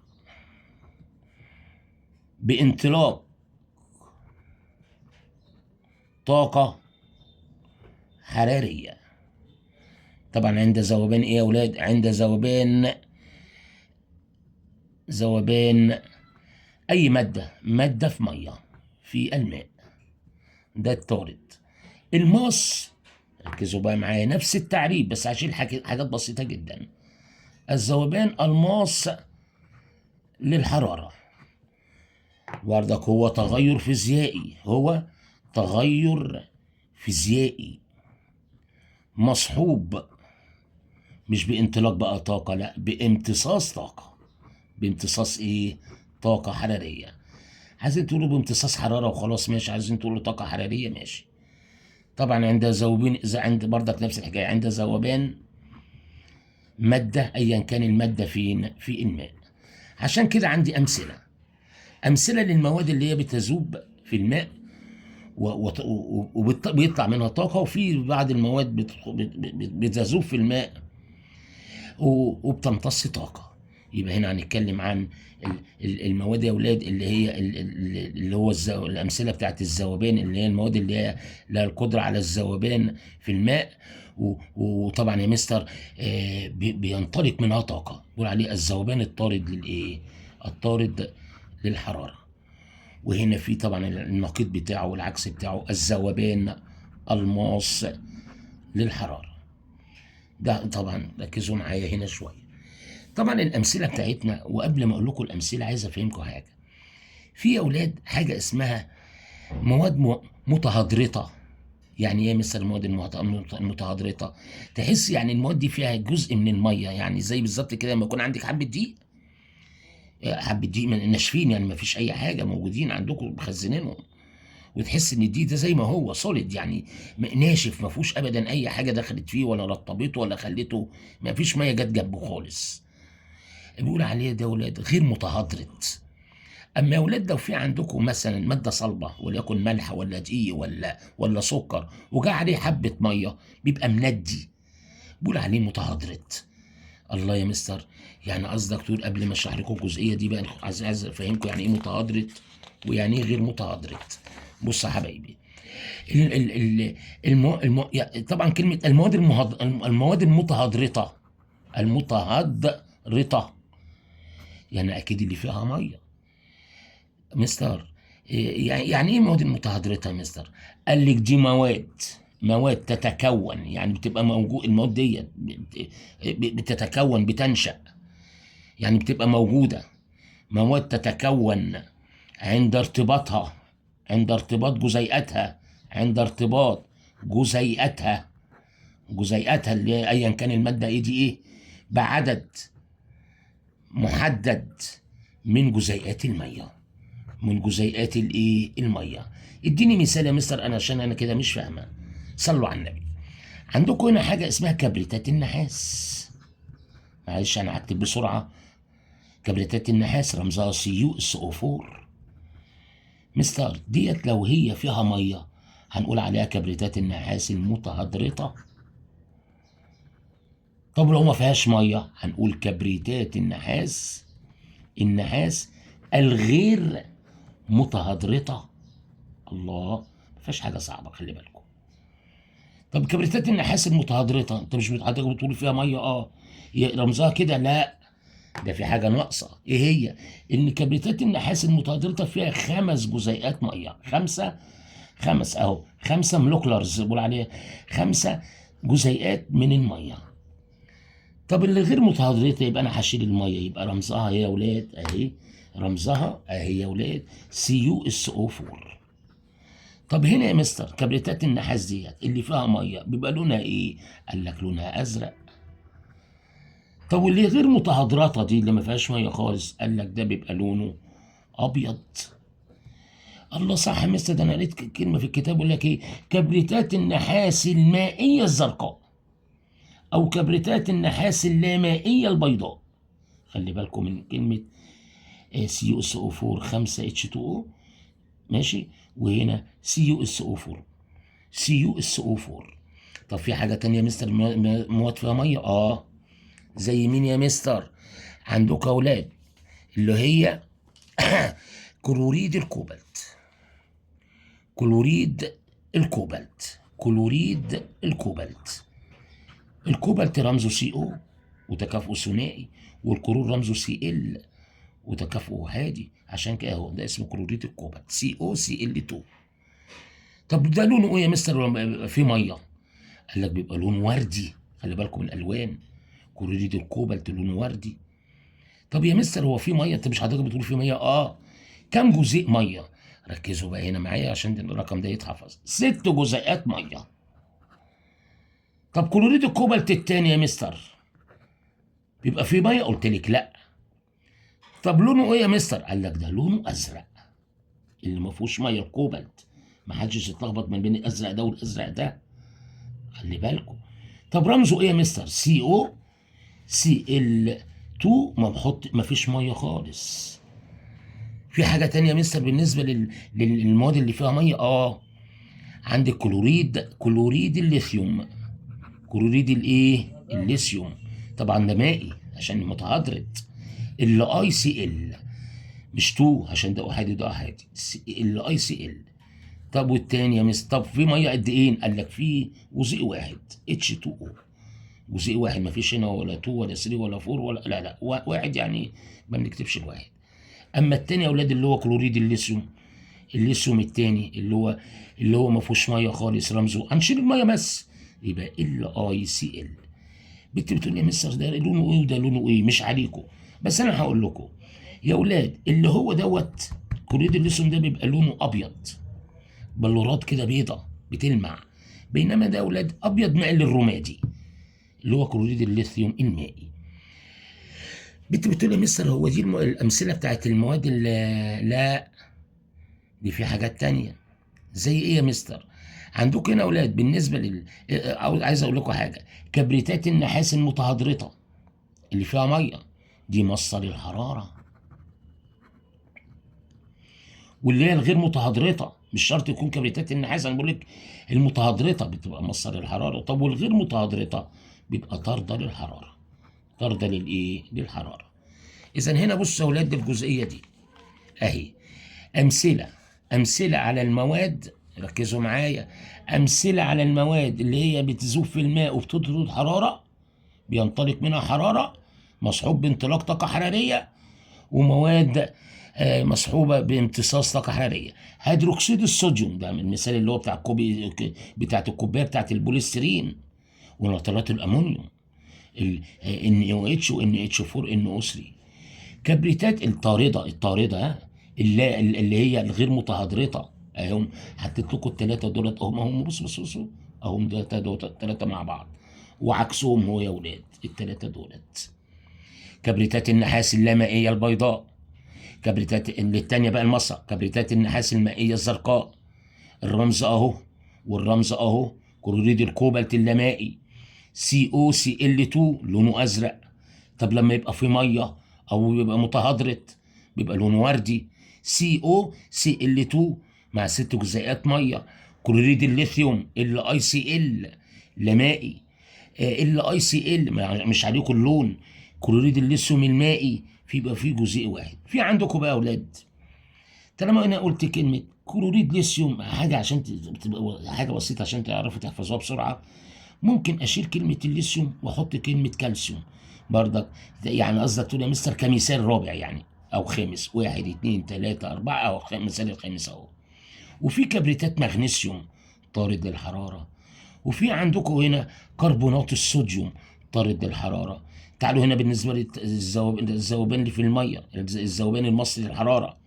بانطلاق طاقة حرارية. طبعا عند ذوبان ايه يا اولاد؟ عند ذوبان اي مادة في مية في الماء، ده الطارد. الماس، ركزوا بقى معايا نفس التعريف بس عشان حاجات بسيطة جدا. الذوبان الماس للحرارة بردك هو تغير فيزيائي، هو تغير فيزيائي مصحوب مش بانطلاق بقى طاقة، لا بامتصاص طاقة. بامتصاص ايه؟ طاقة حرارية. عايزين تقولوا بامتصاص حرارة وخلاص ماشي، عايزين تقولوا طاقة حرارية ماشي. طبعا عند ذوبان عند بردك نفس الحكاية، عند ذوبان مادة ايا كان المادة فين؟ في الماء. عشان كده عندي امثلة للمواد اللي هي بتذوب في الماء وبيطلع منها طاقة، وفي بعض المواد بتذوب في الماء وبتمتص طاقة. يبقى هنا هنتكلم عن المواد يا اولاد اللي هي اللي هو الامثله بتاعت الذوبان اللي هي المواد اللي هي لها القدره على الذوبان في الماء. وطبعا يا مستر بينطلق منها طاقه بيقول عليه الذوبان الطارد للايه؟ الطارد للحراره. وهنا في طبعا النقيض بتاعه والعكس بتاعه الذوبان الماس للحراره. ده طبعا ركزوا معايا هنا شويه. طبعا الامثله بتاعتنا، وقبل ما اقول لكم الامثله عايز افهمكم حاجه. في يا اولاد حاجه اسمها مواد متهدرطه. يعني ايه مثل المواد المتهدرطه؟ تحس يعني المواد دي فيها جزء من الميه، يعني زي بالظبط كده لما يكون عندك حبه دقيق، ناشفين يعني ما فيش اي حاجه موجودين عندكم مخزنينهم، وتحس ان الدقيق ده زي ما هو سوليد، يعني ناشف، ما فيهوش ابدا اي حاجه دخلت فيه ولا رطبته ولا خلته، ما فيش ميه جت جنبه خالص. بيقول عليه ده ولاد غير متهدرت. اما يا ولاد لو في عندكم مثلا ماده صلبه وليكن ملح ولا دقيق ولا سكر وجا عليه حبه ميه، بيبقى مندي، بيقول عليه متهدرت. الله يا مستر، يعني قصدك تقول قبل ما اشرح لكم الجزئيه دي بقى، عايز افهمكم يعني ايه متهدرت ويعني ايه غير متهدرت. بص يا حبايبي، ال ال ال طبعا كلمه المواد المتهدرطه، المتهدرطه يعني اكيد اللي فيها ميه. مستر يعني ايه مواد المتهدرطه يا مستر؟ قال لك دي مواد تتكون، يعني بتبقى موجود، المواد دي بتتكون، بتنشأ، يعني بتبقى موجودة، مواد تتكون عند ارتباطها، عند ارتباط جزيئاتها، عند ارتباط جزيئاتها اللي هي ايا كان المادة ايه دي ايه، بعدد محدد من جزيئات المية، من جزيئات الايه المية. اديني مثال يا مستر، انا عشان انا كده مش فاهمة. صلوا على النبي. عندكم هنا حاجة اسمها كبريتات النحاس. معلش انا هكتب بسرعة. كبريتات النحاس رمزها CuSO4. مستر ديت لو هي فيها ميه هنقول عليها كبريتات النحاس المتهدرطه. طب لو ما فيهاش ميه هنقول كبريتات النحاس الغير متهدرطه. الله، ما فيهاش حاجه صعبه، خلي بالكم. طب كبريتات النحاس المتهدرطه انت مش حضرتك بتقول فيها ميه؟ هي رمزها كده؟ لا، ده في حاجه ناقصه. ايه هي؟ ان كبريتات النحاس المتهدرطه فيها 5 جزيئات ميه، خمس اهو، 5 مولكولرز بقول عليها، 5 جزيئات من الميه. طب اللي غير متهدرطه يبقى انا هشيل الميه، يبقى رمزها اهي يا ولاد، اهي رمزها اهي يا ولاد CuSO4. طب هنا يا مستر كبريتات النحاس ديت اللي فيها ميه بيبقى لونها ايه؟ قال لك لونها ازرق. طب واللي غير متهدرطه دي اللي ما فيهاش ميه خالص، قال لك ده بيبقى لونه ابيض. الله، صح يا مستر، ده انا قريت كلمه في الكتاب يقول لك ايه؟ كبريتات النحاس المائيه الزرقاء او كبريتات النحاس اللامائيه البيضاء. خلي بالكم من كلمه CuSO4 5H2O، ماشي، وهنا CuSO4. طب في حاجه تانية يا مستر مواد فيها ميه؟ زي مين يا مستر؟ عندك اولاد اللي هي كلوريد الكوبالت، الكوبالت رمزه CO وتكافؤه ثنائي، والكلور رمزه Cl وتكافؤه هادي، عشان كده هو ده اسمه كلوريد الكوبالت COCl2. طب ده لونه ايه يا مستر لما بيبقى فيه ميه؟ قال لك بيبقى لون وردي، خلي بالكم من الالوان، كلوريد الكوبالت لونه وردي. طب يا مستر هو فيه ميه؟ انت مش حضرتك بتقول فيه ميه؟ كم جزيء ميه؟ ركزوا بقى هنا معايا عشان الرقم ده يتحفظ، 6 جزيئات ميه. طب كلوريد الكوبالت التاني يا مستر بيبقى فيه ميه؟ قلت لك لا. طب لونه ايه يا مستر؟ قال لك ده لونه ازرق، اللي ما فيهوش ميه الكوبالت. ما حدش يتلخبط من بين الازرق ده والازرق ده، خلي بالكم. طب رمزه ايه يا مستر؟ COCl2. ما فيش ميه خالص. في حاجه تانية يا مستر بالنسبه للمواد اللي فيها ميه؟ عندك كلوريد الليثيوم، كلوريد الليثيوم. طبعا ده مائي عشان متهدرت. ICL، مش 2 عشان ده احادي ده احادي، ICL. طب والتاني يا مستر؟ طب في ميه قد ايه؟ قال لك في جزيء واحد H2O، جزيء واحد، ما فيش هنا ولا 2 ولا 3 ولا 4 ولا لا واحد، يعني ما بنكتبش الواحد. اما التاني يا اولاد اللي هو كلوريد الليثيوم التاني اللي هو ما فيهوش ميه خالص، رمزه هنشيل الميه بس، يبقى ICL. بتقول يا مستر ده لونه ايه وده لونه ايه؟ مش عليكم، بس انا هقول لكم يا اولاد، اللي هو دوت كلوريد الليثيوم ده بيبقى لونه ابيض، بلورات كده بيضه بتلمع، بينما ده يا اولاد ابيض مائل للرمادي اللي هو كلوريد الليثيوم المائي. بتقول يا مستر هو دي الامثله بتاعت المواد اللي لا، دي في حاجات تانية زي ايه يا مستر؟ عندكم هنا اولاد بالنسبه عايز اقول لكم حاجه. كبريتات النحاس المتهدرطه اللي فيها ميه دي مصدر الحراره، واللي هي الغير متهدرطه مش شرط يكون كبريتات النحاس، انا بقول لك المتهدرطه بتبقى مصدر الحراره. طب والغير متهدرطه بيبقى طارده للحراره، طارده للايه؟ للحراره. اذا هنا بص يا اولاد الجزئيه دي اهي امثله على المواد، ركزوا معايا، امثله على المواد اللي هي بتذوب في الماء وبتطرد حراره، بينطلق منها حراره مصحوب بانطلاق طاقه حراريه، ومواد مصحوبه بامتصاص طاقه حراريه. هيدروكسيد الصوديوم ده من المثال اللي هو بتاع بتاعت الكوبايه بتاعت البوليسترين، ونترات الامونيوم NaOH و NH4 NO3. كبريتات الطارده اللي هي الغير متهدرطه اهم، حطيت لكم الثلاثه دولت هم بص اهم الثلاثه مع بعض، وعكسهم هو يا ولاد الثلاثه دولت. كبريتات النحاس اللامائيه البيضاء، كبريتات اللي الثانيه بقى المصة، كبريتات النحاس المائيه الزرقاء، الرمز اهو والرمز اهو، كلوريد الكوبالت اللامائي COCl2 لونه ازرق. طب لما يبقى في ميه او يبقى متهدرط بيبقى لونه وردي، COCl2 مع 6 جزيئات ميه. كلوريد الليثيوم LiCl لمائي، LiCl مش عليكم اللون. كلوريد الليثيوم المائي بيبقى فيه جزيء واحد. في عندكم بقى يا اولاد، طالما انا قلت كلمه كلوريد ليثيوم حاجه عشان تبقى حاجه بسيطه عشان تعرفوا تحفظوها بسرعه، ممكن اشيل كلمه الليثيوم واحط كلمه كالسيوم برضك. يعني قصدك تقول يا مستر كمثال رابع يعني او خامس، 1 2 3 4 او مثال الخامس اهو. وفي كبريتات مغنيسيوم طارد للحراره، وفي عندكم هنا كربونات الصوديوم طارد للحراره. تعالوا هنا بالنسبه للذوبان اللي في الميه، الذوبان المصري للحراره،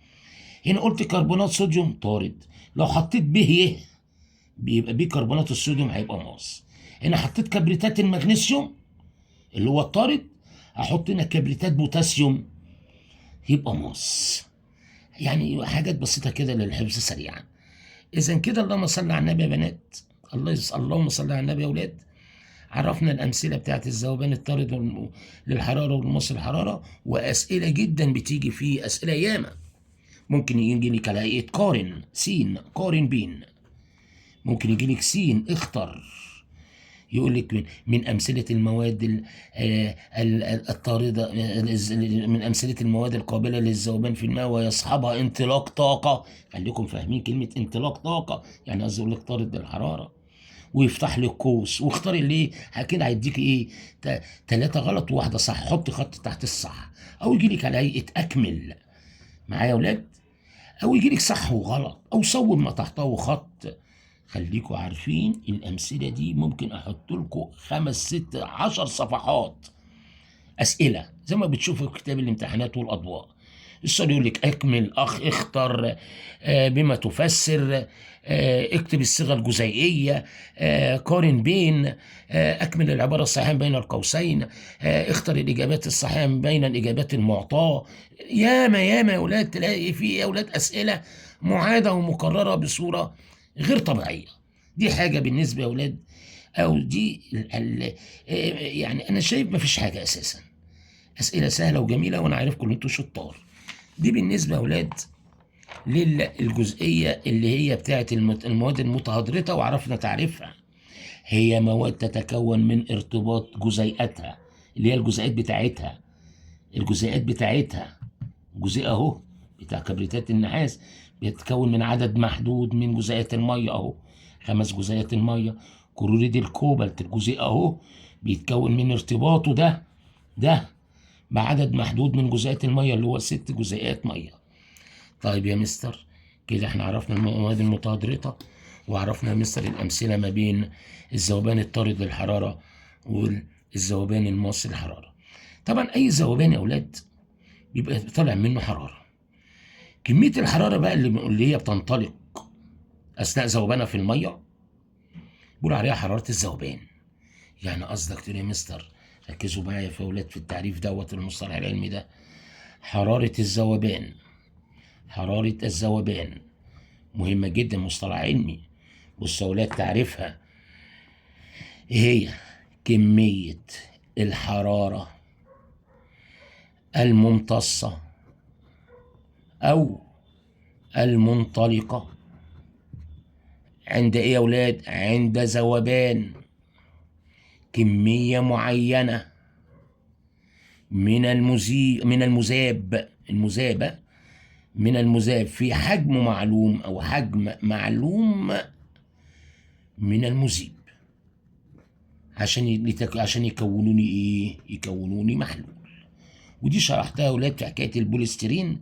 هنا قلت كربونات صوديوم طارد، لو حطيت به بيبقى بيكربونات الصوديوم هيبقى ماس. هنا حطيت كبريتات المغنيسيوم اللي هو الطارد، هحط هنا كبريتات بوتاسيوم يبقى ماس. يعني حاجات بسيطه كده للحفظ سريعا. اذا كده اللهم صل على النبي يا بنات، اللهم صل على النبي يا اولاد. عرفنا الامثله بتاعت الذوبان الطارد للحراره والمص الحراره، واسئله جدا بتيجي فيه، اسئله ياما. ممكن يجي لك على هيئه قارن سين، قارن بين. ممكن يجي لك سين اختر، يقول لك من امثله المواد الطارده، من امثله المواد القابله للذوبان في الماء ويصحبها انطلاق طاقه. خليكم فاهمين كلمه انطلاق طاقه، يعني قصدي اقول لك طارد للحراره، ويفتح لك قوس واختار اللي كده هيديك ايه 3 غلط وواحده صح، حط خط تحت الصح. او يجي لك على هيئه اكمل معايا يا اولاد، او يجي لك صح وغلط، او صوب ما تحته خط. خليكوا عارفين الامثله دي ممكن احط لكم 5 6 10 صفحات اسئله زي ما بتشوفوا في كتاب الامتحانات والاضواء. السؤال يقول لك اكمل، اختر، بما تفسر، اكتب الصيغه الجزيئيه، قارن بين، اكمل العباره الصحيحه بين القوسين، اختر الاجابات الصحيحه بين الاجابات المعطاه. ياما ياما يا اولاد تلاقي في يا اولاد اسئله معاده ومكرره بصوره غير طبيعيه. دي حاجه بالنسبه يا اولاد، او دي يعني انا شايف ما فيش حاجه اساسا، اسئله سهله وجميله وانا عارفكم ان انتوا شطار. دي بالنسبه يا اولاد للجزئيه اللي هي بتاعت المواد المتهدرطه، وعرفنا تعريفها. هي مواد تتكون من ارتباط جزيئاتها، اللي هي الجزيئات بتاعتها، جزيء اهو بتاع كبريتات النحاس بيتكون من عدد محدود من جزيئات الميه اهو، 5 جزيئات الميه. كلوريد الكوبالت الجزيء اهو بيتكون من ارتباطه ده بعدد محدود من جزيئات الميه اللي هو 6 جزيئات ميه. طيب يا مستر كده احنا عرفنا المواد المتهدرطه، وعرفنا يا مستر الامثله ما بين الذوبان الطارد للحراره والذوبان الماس للحراره. طبعا اي ذوبان يا اولاد بيبقى طالع منه حراره. كميه الحراره بقى اللي هي بتنطلق اثناء ذوبانها في الميه بيقول عليها حراره الذوبان. يعني قصدك تقول يا مستر، ركزوا معايا في اولاد في التعريف دوت المصطلح العلمي ده، حراره الذوبان مهمة جدا، مصطلح علمي. بص يا ولاد تعريفها ايه هي: كمية الحرارة الممتصة أو المنطلقة عند ايه يا ولاد؟ عند ذوبان كمية معينة من المذاب في حجم معلوم أو حجم معلوم من المذيب، عشان يكونوني ايه؟ يكونوني محلول. ودي شرحتها يا ولاد في حكاية البوليسترين،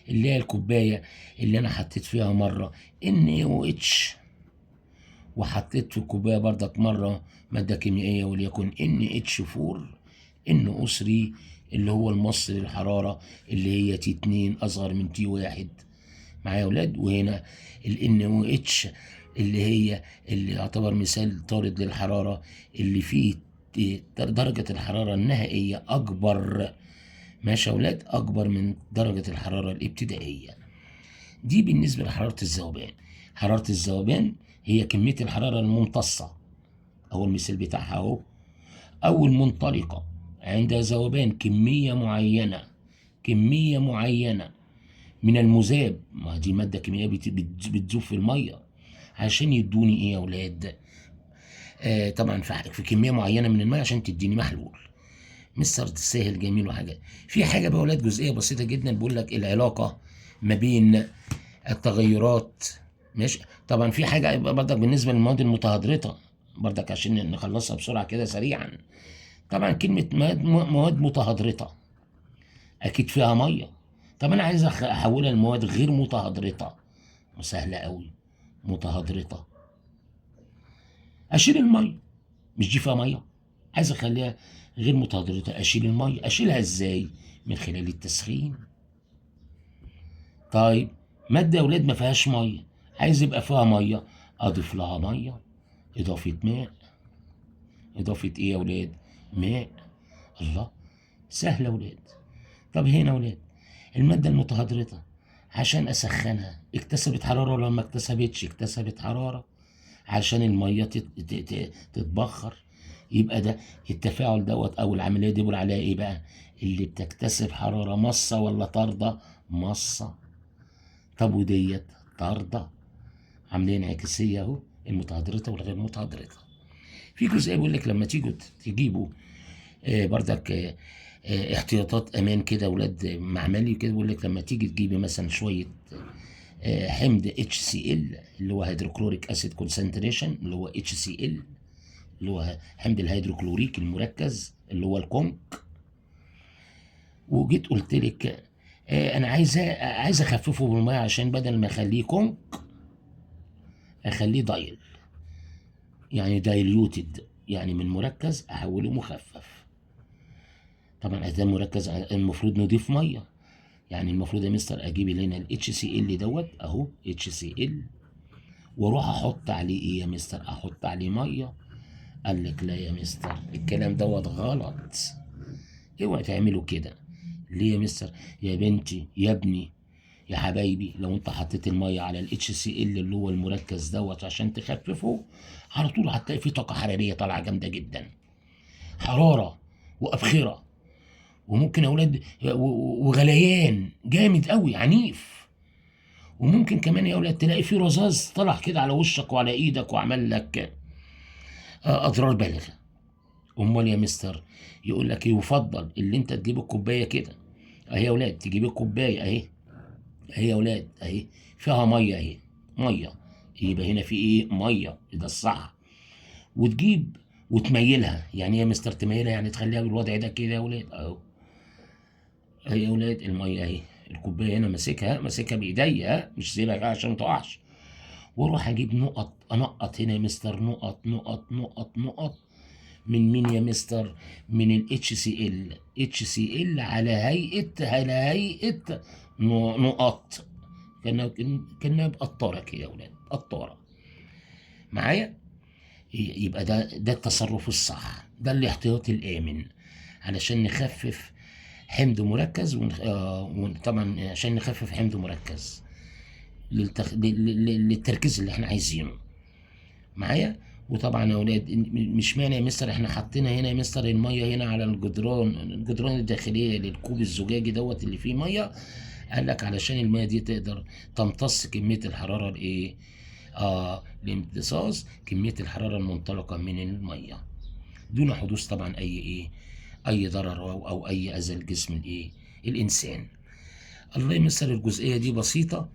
اللي هي الكوباية اللي انا حطيت فيها مرة NaOH، وحطيت في الكوباية بردك مرة مادة كيميائية وليكن NH4 NO3، اللي هو المصل للحرارة اللي هي T2 أصغر من T1 معايا يا ولاد. وهنا ال NOH اللي يعتبر مثال طارد للحرارة، اللي فيه درجة الحرارة النهائية أكبر، ماشي يا ولاد، أكبر من درجة الحرارة الابتدائية. دي بالنسبة لحرارة الذوبان. حرارة الذوبان هي كمية الحرارة الممتصة، أو المثال بتاعها أهو، أو المنطلقة عند ذوبان كمية معينة من المذاب. ما دي مادة كيميائية بتذوب في المية عشان يدوني إيه يا ولاد؟ طبعا في كمية معينة من المية عشان تديني محلول. مستر سهل جميل وحاجات. في حاجة بقى يا ولاد جزئية بسيطة جدا، بقول لك العلاقة ما بين التغيرات، ماشي. طبعا في حاجه برضك بالنسبه للمواد المتهدرطه برضك عشان نخلصها بسرعه كده سريعا. طبعا كلمه مواد متهدرطه اكيد فيها ميه. طب انا عايز احولها لمواد غير متهدرطه، سهله قوي. متهدرطه اشيل الميه، مش دي فيها ميه، عايز اخليها غير متهدرطه، اشيل الميه. اشيلها ازاي؟ من خلال التسخين. طيب ماده يا ولاد ما فيهاش ميه، عايز يبقى فيها ميه، اضيف لها ميه، اضافه ماء. اضافه ايه يا ولاد؟ ماء. الله، سهله يا ولاد. طب هنا يا ولاد الماده المتهدرطه عشان اسخنها اكتسبت حراره ولا ما اكتسبتش؟ اكتسبت حراره عشان الميه تتبخر. يبقى ده التفاعل دوت او العمليه دي بيقول عليها ايه بقى؟ اللي بتكتسب حراره مصه ولا طارده؟ مصه. طب وديت طارده. عمليه انعكاسيه اهو، المتهدرطه والغير متهدرطه. في جزئيه بيقول لك لما تيجوا تجيبوا بردك احتياطات امان كده اولاد معملي كده، بيقول لك لما تيجي تجيبي مثلا شويه حمض HCl اللي هو هيدروكلوريك اسيد كونسنتريشن، اللي هو HCl اللي هو حمض الهيدروكلوريك المركز اللي هو الكونك، وجيت قلت لك انا عايز اخففه بالميه عشان بدل ما اخليه كونك اخليه دايل، يعني دايليوتد، يعني من مركز احوله مخفف. طبعا اذا مركز المفروض نضيف ميه، يعني المفروض يا مستر اجيب هنا ال HCl دوت اهو HCl، واروح احط عليه ايه يا مستر؟ احط عليه ميه. قال لك لا يا مستر الكلام دوت غلط، اوعى تعملوا كده. ليه يا مستر؟ يا بنتي يا ابني يا حبايبي، لو انت حطيت الميه على ال HCl اللي هو المركز دوت عشان تخففه، على طول هتلاقي فيه طاقه حراريه طالعه جامده جدا، حراره وابخره، وممكن اولاد وغليان جامد قوي عنيف، وممكن كمان يا اولاد تلاقي فيه رذاذ طلع كده على وشك وعلى ايدك وعمل لك اضرار بالغه. امال يا مستر يقول لك يفضل اللي انت تجيب الكوبايه كده اهي يا اولاد، تجيب الكوبايه اهي يا اولاد اهي فيها ميه اهي، ميه، يبقى هنا في ايه؟ ميه، ده الصح. وتجيب وتميلها، يعني ايه يا مستر تميلها؟ يعني تخليها بالوضع ده كده يا اولاد اهو. اهي يا اولاد الميه اهي، الكوبايه هنا ماسكها بايديا، مش سيبها عشان ما تقعش. واروح اجيب نقط، انقط هنا يا مستر نقط نقط نقط نقط. من مين يا مستر؟ من ال HCl على هيئه نقط، كانها بقطاره كده يا اولاد، قطاره معايا. يبقى ده التصرف الصح، ده الاحتياطي الامن علشان نخفف حمض مركز وطبعا عشان نخفف حمض مركز. للتركيز اللي احنا عايزينه معايا. وطبعا يا اولاد مش معنى يا مستر احنا حطينا هنا يا مستر الميه هنا على الجدران الداخليه للكوب الزجاجي دوت اللي فيه ميه، قال لك علشان الميه دي تقدر تمتص كميه الحراره الايه، لامتصاص كميه الحراره المنطلقه من الميه دون حدوث طبعا اي ضرر او اي اذى لجسم الانسان. الله يا مستر الجزئيه دي بسيطه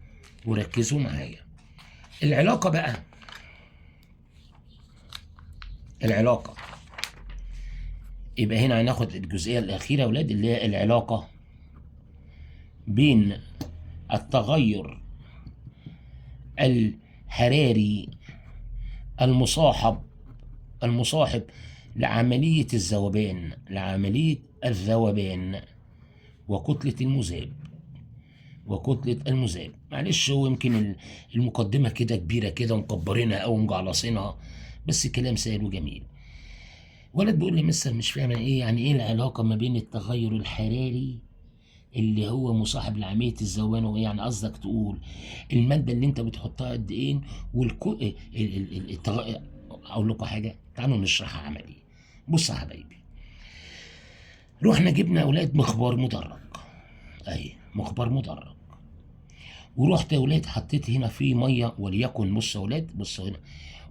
وركزوا معايا. العلاقه بقى، العلاقه يبقى هنا هناخد الجزئيه الاخيره يا اولاد اللي هي العلاقه بين التغير الحراري المصاحب لعملية الذوبان وكتلة المذاب. معلش هو يمكن المقدمة كده كبيرة كده ومكبرينها أو مجعلصينها، بس كلام سهل وجميل. ولد بيقول لي مستر مش فاهم يعني ايه العلاقة ما بين التغير الحراري اللي هو مصاحب لعملية الذوبان، وايه يعني قصدك تقول المادة اللي انت بتحطها قد ايه اقول لكم حاجة، تعالوا نشرحها عملي. بص يا حبايبي، رحنا جبنا اولاد مخبار مدرج، مخبار مدرج، ورحت يا اولاد حطيت هنا فيه ميه، وليكن بص يا اولاد بصوا هنا،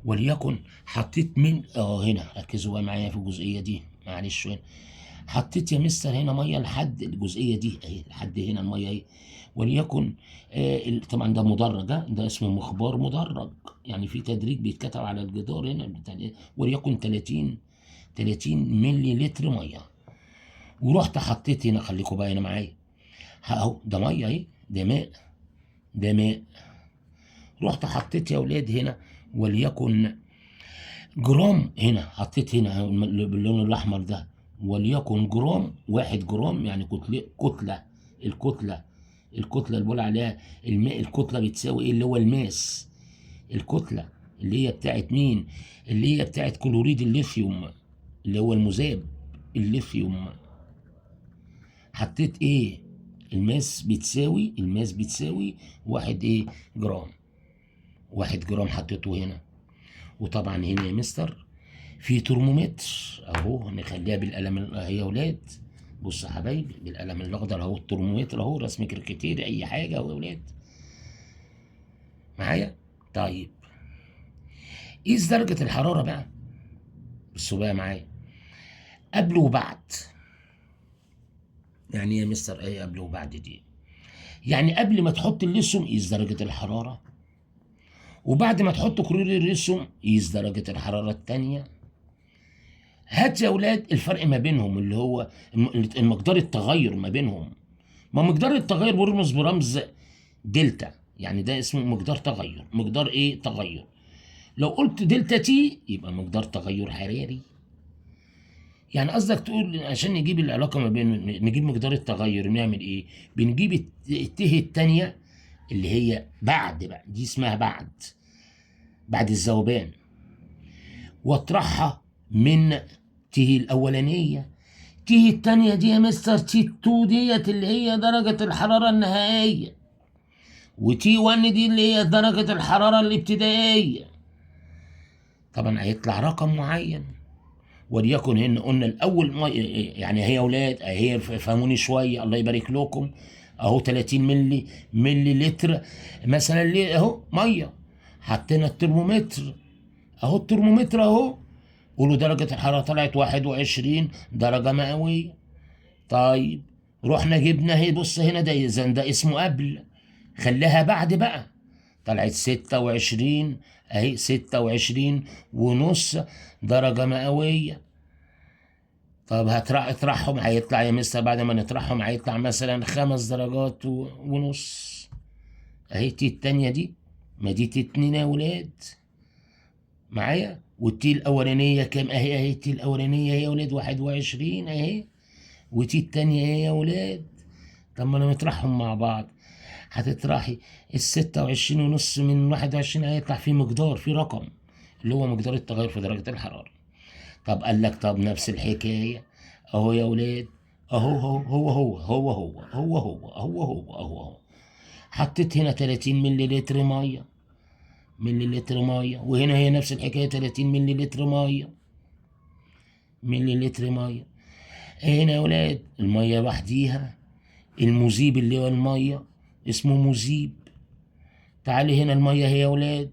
وليكن حطيت من هنا ركزوا بقى معايا في الجزئيه دي معلش. هنا حطيت يا مستر هنا ميه لحد الجزئيه دي اهي، لحد هنا الميه اهي، وليكن طبعا ده مدرج، ده اسمه مخبار مدرج، يعني في تدريج بيتكتب على الجدار هنا وليكن 30 ملي لتر ميه. ورحت حطيت هنا، خليكم بقى هنا معايا اهو، ده ميه اهي، ده ماء. رحت حطيت يا اولاد هنا وليكن جرام، هنا حطيت هنا باللون الاحمر ده وليكن جرام، 1 جرام يعني الكتله اللي بقول عليها الماء، الكتله بتساوي ايه اللي هو الماس، الكتله اللي هي بتاعت مين، اللي هي بتاعت كلوريد الليثيوم اللي هو المذاب الليثيوم. حطيت ايه الماس بتساوي 1 جرام، 1 جرام حطيته هنا. وطبعا هنا يا مستر في ترمومتر اهو، نخليها بالقلم اهي يا اولاد، بصوا يا حبايبي بالقلم الاخضر اهو، الترمومتر اهو، رسم كريكاتيري اي حاجه اهو يا اولاد معايا. طيب قيس درجه الحراره بقى، بصوا بقى معايا قبل وبعد. يعني يا مستر ايه قبل وبعد دي؟ يعني قبل ما تحط الليثيوم قيس درجه الحراره، وبعد ما تحط كلوريد الليثيوم قيس درجه الحراره الثانيه. هات يا اولاد الفرق ما بينهم اللي هو مقدار التغير ما بينهم، ما مقدار التغير بيرمز برمز دلتا، يعني ده اسمه مقدار تغير، مقدار تغير. لو قلت دلتا تي يبقى مقدار تغير حراري. يعني قصدك تقول عشان نجيب العلاقه ما بين نجيب مقدار التغير نعمل ايه؟ بنجيب الته الثانيه اللي هي بعد بقى، دي اسمها بعد الذوبان، واطرحها من تي الاولانيه. تي التانية دي يا مستر تي 2 ديت اللي هي درجة الحرارة النهائية، وتي 1 دي اللي هي درجة الحرارة الابتدائية. طبعا هيطلع رقم معين، وليكن هنا قلنا الاول يعني هي اولاد هي فهموني شويه الله يبارك لكم اهو 30 ملي لتر مثلا اهو ميه. حطينا الترمومتر اهو، الترمومتر اهو، قولوا درجة الحرارة طلعت 21 درجة مئوية. طيب رحنا جبنا اهي، بص هنا ده اذا ده اسمه قبل، خليها بعد بقى، طلعت 26 اهي، 26.5 درجة مئوية. طب اطرحهم هيطلع يا مستر، بعد ما نطرحهم هيطلع مثلا 5 درجات ونص. اهي تي التانية دي، ما دي تي 2 يا ولاد معايا، والتي الاولانيه كام اهي التي الاولانيه اهي يا ولاد 21 اهي، وتي التانيه اهي يا ولاد. طب ما انا مطرحهم مع بعض، هتطرحي ال26.5 من 21 هيطلع في مقدار، في رقم اللي هو مقدار التغير في درجه الحراره. طب قال لك طب نفس الحكايه اهو يا ولاد، اهو هو هو هو هو هو هو هو هو هو هو هو حطيت هنا 30 ملي لتر ميه، وهنا هي نفس الحكايه 30 ملي لتر ميه. هنا يا ولاد الميه لوحديها، المذيب اللي هو الميه اسمه مذيب. تعالي هنا الميه هي يا ولاد،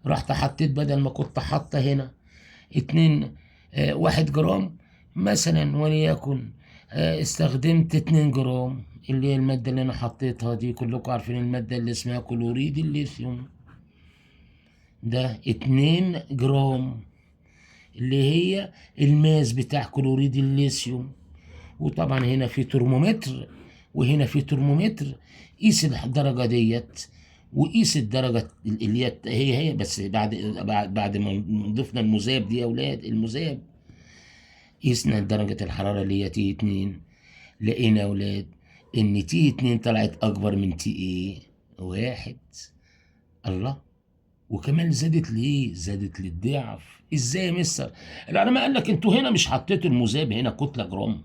رحت حطيت بدل ما كنت حاطه هنا 1 جرام مثلا، وليكن استخدمت 2 جرام، اللي هي المادة اللي انا حطيتها دي. كلكم عارفين المادة اللي اسمها كلوريد الليثيوم، ده 2 جرام، اللي هي الماس بتاع كلوريد الليثيوم. وطبعا هنا في ترمومتر وهنا في ترمومتر، قيس الدرجة ديت وقيس الدرجة اللي هي بس بعد ما ضفنا المذاب دي يا ولاد، المذاب قيسنا درجة الحرارة اللي هي تي 2، لقينا يا ولاد ان تي 2 طلعت اكبر من تي ايه 1. الله، وكمان زادت ليه؟ زادت للضعف. ازاي يا مستر؟ العلماء قال لك انتوا هنا مش حطيتوا المذاب هنا كتلة جرام،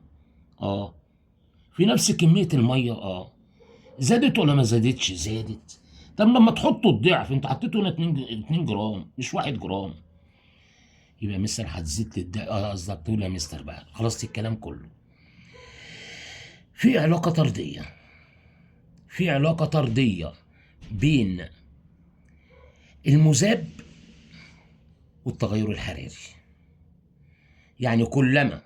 في نفس كمية المية، زادت ولا ما زادتش؟ زادت. طب لما تحطوا الضعف، انت حطيتوا هنا 2 جرام مش 1 جرام، يبقى يا مستر هتزيد للضعف. قصدك تقول يا مستر بقى خلصت الكلام كله. في علاقة طردية بين المذاب والتغير الحراري. يعني كلما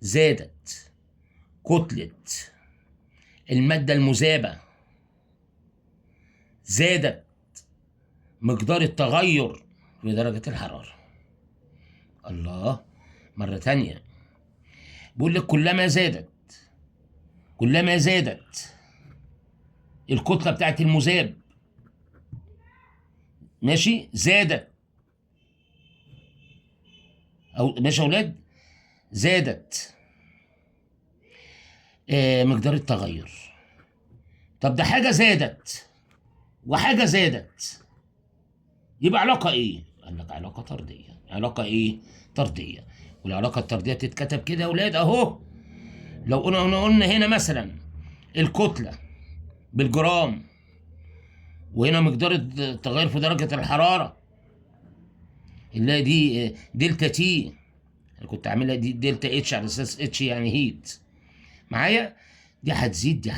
زادت كتلة المادة المذابة، زادت مقدار التغير في درجة الحرارة. الله، مرة تانية بيقول لك كلما زادت الكتلة بتاعت المذاب، ماشي، زادت او ماشي يا اولاد، زادت مقدار التغير. طب ده حاجة زادت وحاجة زادت، يبقى علاقة ايه؟ قال لك علاقة طردية. علاقة ايه؟ طردية. والعلاقة الطردية بتتكتب كده يا اولاد اهو. لو قلنا هنا مثلا الكتلة بالجرام، وهنا مقدار التغير في درجة الحرارة اللي هي دي دلتا تي، انا كنت عاملها دي دلتا اتش على اساس اتش يعني هيت معايا. دي هتزيد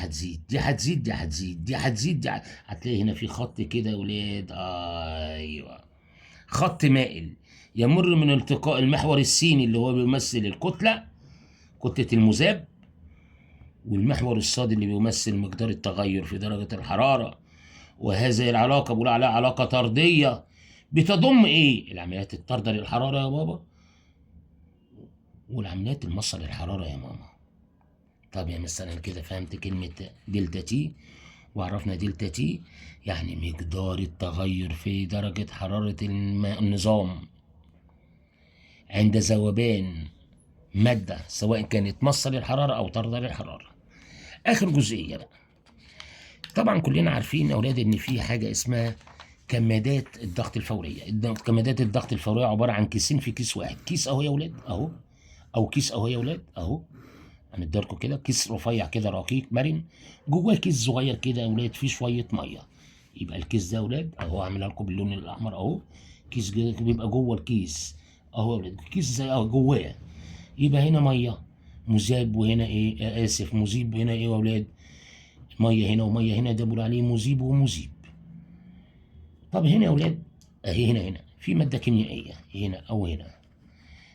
هتلاقي هنا في خط كده يا ولاد، ايوه، خط مائل يمر من التقاء المحور السيني اللي هو بيمثل الكتلة، كتلة المذاب، والمحور الصادي اللي بيمثل مقدار التغير في درجة الحرارة. وهذه العلاقة بقول عليها علاقة طردية، بتضم ايه؟ العمليات الطاردة للحرارة يا بابا، والعمليات المصة للحرارة يا ماما. طب يا مثلا كده فهمت كلمة دلتا تي، وعرفنا دلتا تي يعني مقدار التغير في درجة حرارة النظام عند ذوبان مادة، سواء كانت مصة للحرارة أو طاردة للحرارة. آخر جزئية بقى، طبعا كلنا عارفين يا أولاد إن في حاجة اسمها كمادات الضغط الفورية. كمادات الضغط الفورية عبارة عن كيسين في كيس واحد. كيس أهو يا أولاد أهو، أو كيس أهو يا أولاد أهو، هنديلكوا كده كيس رفيع كده رقيق مرن، جواه كيس صغير كده يا أولاد فيه شوية مية. يبقى الكيس ده يا أولاد أهو، هعملها لكم باللون الأحمر أهو، كيس بيبقى جوه الكيس أهو يا أولاد، كيس زي أهو جواه، يبقى هنا مية مذاب وهنا إيه، آسف مذيب، وهنا إيه يا أولاد؟ مية هنا ومية هنا، ده بيقول عليه مذيب ومذيب. طب هنا يا أولاد أهي، هنا في مادة كيميائية هنا أو هنا.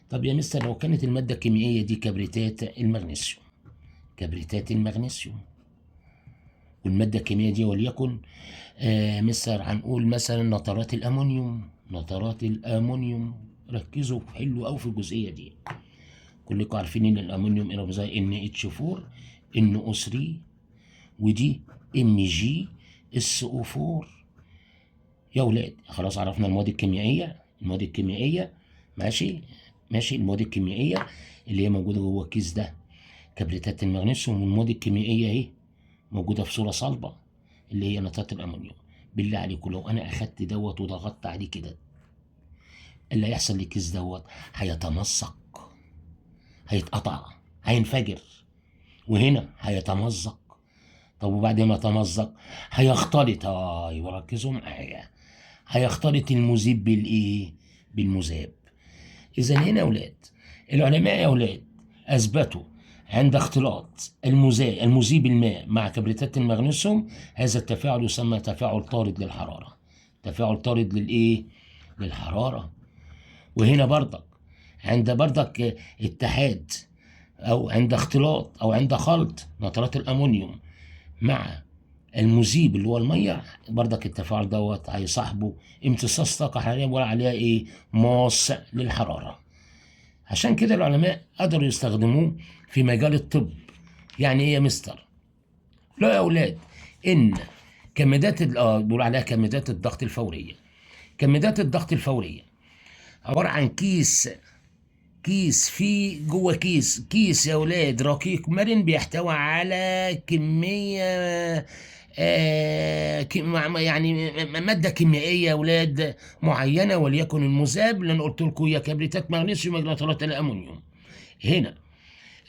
طب يا مستر لو كانت المادة الكيميائية دي كبريتات المغنيسيوم، والمادة الكيميائية دي وليكن مستر هنقول مثلا نترات الأمونيوم. ركزوا حلو أوي في الجزئية دي. كلكم عارفين إن الأمونيوم رمزها NH4 NO3، ودي MgSO4 يا ولاد. خلاص عرفنا المواد الكيميائية، ماشي، المواد الكيميائية اللي هي موجودة جوه الكيس ده كبريتات المغنيسيوم، والمواد الكيميائية اهي موجودة في صورة صلبة اللي هي نترات الأمونيوم. بالله عليكم لو أنا أخدت دوت وضغطت عليه كده، اللي هيحصل للكيس دوت هيتمزق، هيتقطع، هينفجر، وهنا هيتمزق. طب وبعد ما تمزق هيختلط، وركزوا معايا، هيختلط المذيب بالايه؟ بالمذاب. اذا هنا يا اولاد العلماء يا اولاد اثبتوا عند اختلاط المذيب الماء مع كبريتات المغنيسيوم هذا التفاعل يسمى تفاعل طارد للحراره. تفاعل طارد للايه؟ للحراره. وهنا برضك عند برضك اتحاد او عند اختلاط او عند خلط نترات الامونيوم مع المذيب اللي هو الميه، برضك التفاعل دوت هيصاحبه امتصاص طاقه حراريه بيقول عليها ايه؟ ماس للحراره. عشان كده العلماء قدروا يستخدموه في مجال الطب. يعني ايه يا مستر؟ لا يا اولاد، ان كمادات بيقول عليها كمادات الضغط الفوريه. كمادات الضغط الفوريه عباره عن كيس فيه جوه كيس يا اولاد رقيق مرن بيحتوي على كميه يعني ماده كيميائيه يا اولاد معينه، وليكن المذاب اللي انا قلت لكم هي كبريتات مغنيسيوم مجناطرات الامونيوم. هنا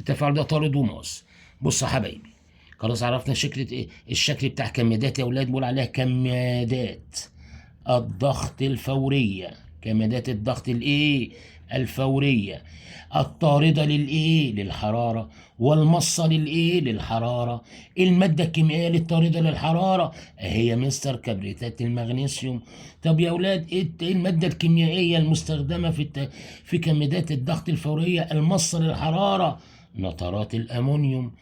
التفاعل ده طارد وماس. بص يا حبايبي، خلاص عرفنا الشكل بتاع كمادات يا اولاد بنقول عليها كمادات الضغط الفوريه. كمادات الضغط الايه؟ الفوريه الطارده للايه؟ للحراره، والمصه للايه؟ للحراره. الماده الكيميائيه الطارده للحراره هي مستر كبريتات المغنيسيوم. طب يا اولاد ايه الماده الكيميائيه المستخدمه في كمادات الضغط الفوريه المصه للحراره؟ نترات الامونيوم.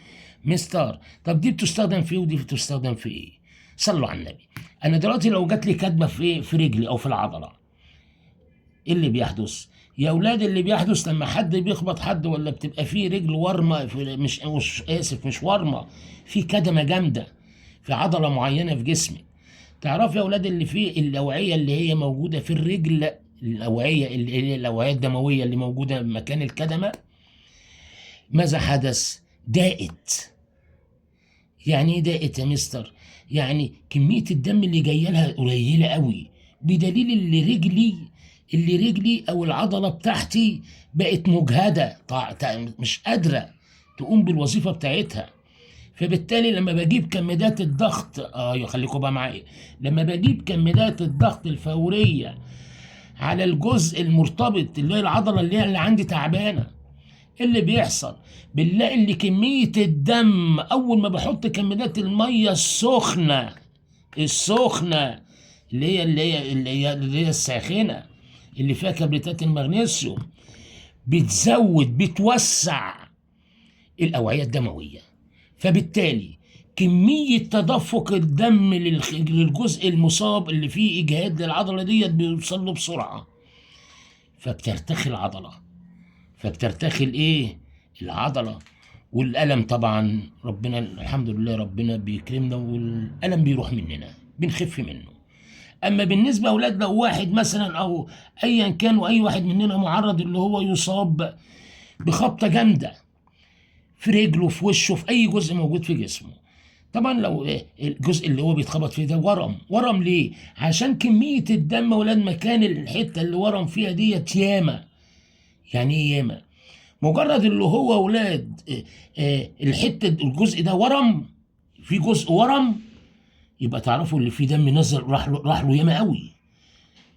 مستر طب دي بتستخدم في ايه ودي بتستخدم في ايه؟ صلوا على النبي. انا دلوقتي لو جات لي كدمه في رجلي او في العضله، ايه اللي بيحدث يا اولاد؟ اللي بيحدث لما حد بيخبط حد ولا بتبقى فيه رجل ورمه مش اسف مش ورمه، في كدمه جامده في عضله معينه في جسمك. تعرف يا اولاد اللي فيه الاوعيه اللي هي موجوده في الرجل، الاوعيه اللي هي الاوعيه الدمويه اللي موجوده مكان الكدمه، ماذا حدث؟ ضاقت. يعني ايه ضاقت يا مستر؟ يعني كميه الدم اللي جايه لها قليله قوي، بدليل اللي رجلي او العضله بتاعتي بقت مجهده، مش قادره تقوم بالوظيفه بتاعتها. فبالتالي لما بجيب كمادات الضغط خليكم بقى معايا، لما بجيب كمادات الضغط الفوريه على الجزء المرتبط اللي هي العضله اللي عندي تعبانه، إيه اللي بيحصل؟ بنلاقي ان كميه الدم اول ما بحط كمادات الميه السخنه اللي هي الساخنه اللي فيها كبريتات المغنيسيوم، بتوسع الاوعيه الدمويه. فبالتالي كميه تدفق الدم للجزء المصاب اللي فيه اجهاد للعضله ديت بيوصل له بسرعه، فبترتخي العضله. العضله. والالم طبعا ربنا الحمد لله ربنا بيكرمنا والالم بيروح مننا، بنخف منه. اما بالنسبه اولاد لو واحد مثلا او ايا كان واي واحد مننا معرض اللي هو يصاب بخبطه جامده في رجله في وشه في اي جزء موجود في جسمه، طبعا لو الجزء اللي هو بيتخبط فيه ده ورم ليه؟ عشان كميه الدم اولاد مكان الحته اللي ورم فيها ديت ياما. يعني ايه ياما؟ مجرد اللي هو اولاد الحته الجزء ده ورم، في جزء ورم، يبقى تعرفوا اللي فيه دم نزل راح له ياما قوي،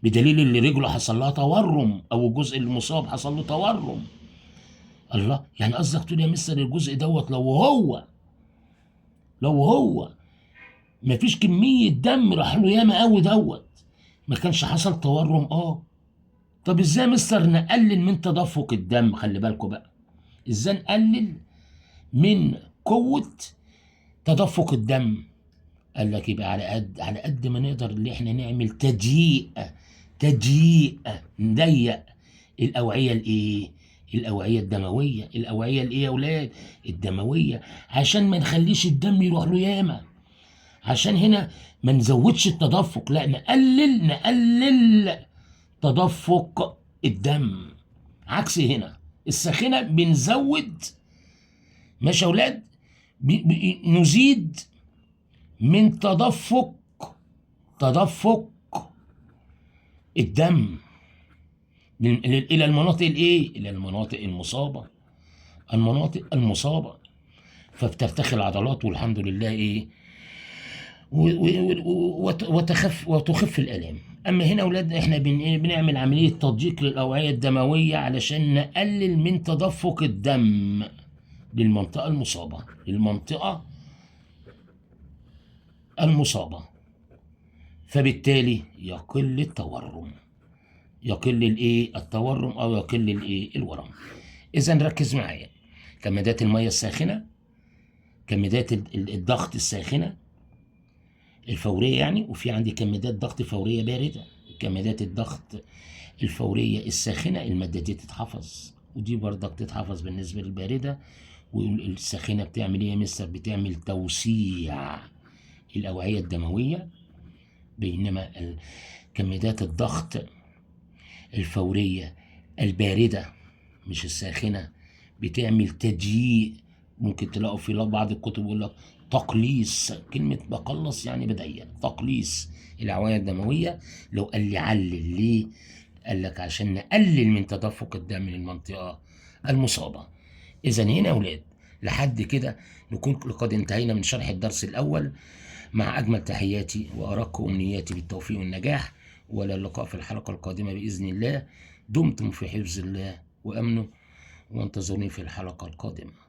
بدليل اللي رجله حصل لها تورم او الجزء المصاب حصل له تورم. الله، يعني قصدك تقول يا مستر الجزء دوت لو هو مفيش كميه دم راح له ياما قوي دوت ما كانش حصل تورم؟ طب ازاي يا مستر نقلل من تدفق الدم؟ خلي بالكم بقى، ازاي نقلل من قوه تدفق الدم؟ قال لك يبقى على قد ما نقدر اللي احنا نعمل تضييق نضيق الاوعيه الدمويه. الاوعيه الايه يا اولاد؟ الدمويه، عشان ما نخليش الدم يروح له ياما. عشان هنا ما نزودش التدفق، لا نقلل تدفق الدم. عكس هنا الساخنه بنزود، ماشي يا اولاد، نزيد من تدفق الدم الى المناطق المناطق المصابه. فبترتخي العضلات والحمد لله ايه وتخف الالام. اما هنا اولاد احنا بنعمل عمليه تضييق للاوعيه الدمويه علشان نقلل من تدفق الدم للمنطقه المصابه، فبالتالي يقل التورم، او يقل الورم. اذا ركز معايا، كمادات الميه الساخنه، كمادات الضغط الساخنه الفوريه يعني، وفي عندي كمادات ضغط فوريه بارده. كمادات الضغط الفوريه الساخنه الماده دي تتحفظ، ودي برضك تتحفظ بالنسبه للبارده. والساخنه بتعمل ايه يا مستر؟ بتعمل توسيع الاوعيه الدمويه، بينما كمادات الضغط الفوريه البارده مش الساخنه بتعمل تضييق. ممكن تلاقوا في بعض الكتب يقول لك تقليص، كلمه بقلص يعني بضيق، تقليص الاوعيه الدمويه. لو قال لي علل ليه؟ قال لك عشان نقلل من تدفق الدم للمنطقه المصابه. اذا هنا يا اولاد لحد كده نكون لقد انتهينا من شرح الدرس الاول. مع اجمل تحياتي وارق امنياتي بالتوفيق والنجاح، والى اللقاء في الحلقه القادمه باذن الله. دمتم في حفظ الله وامنه، وانتظروني في الحلقه القادمه.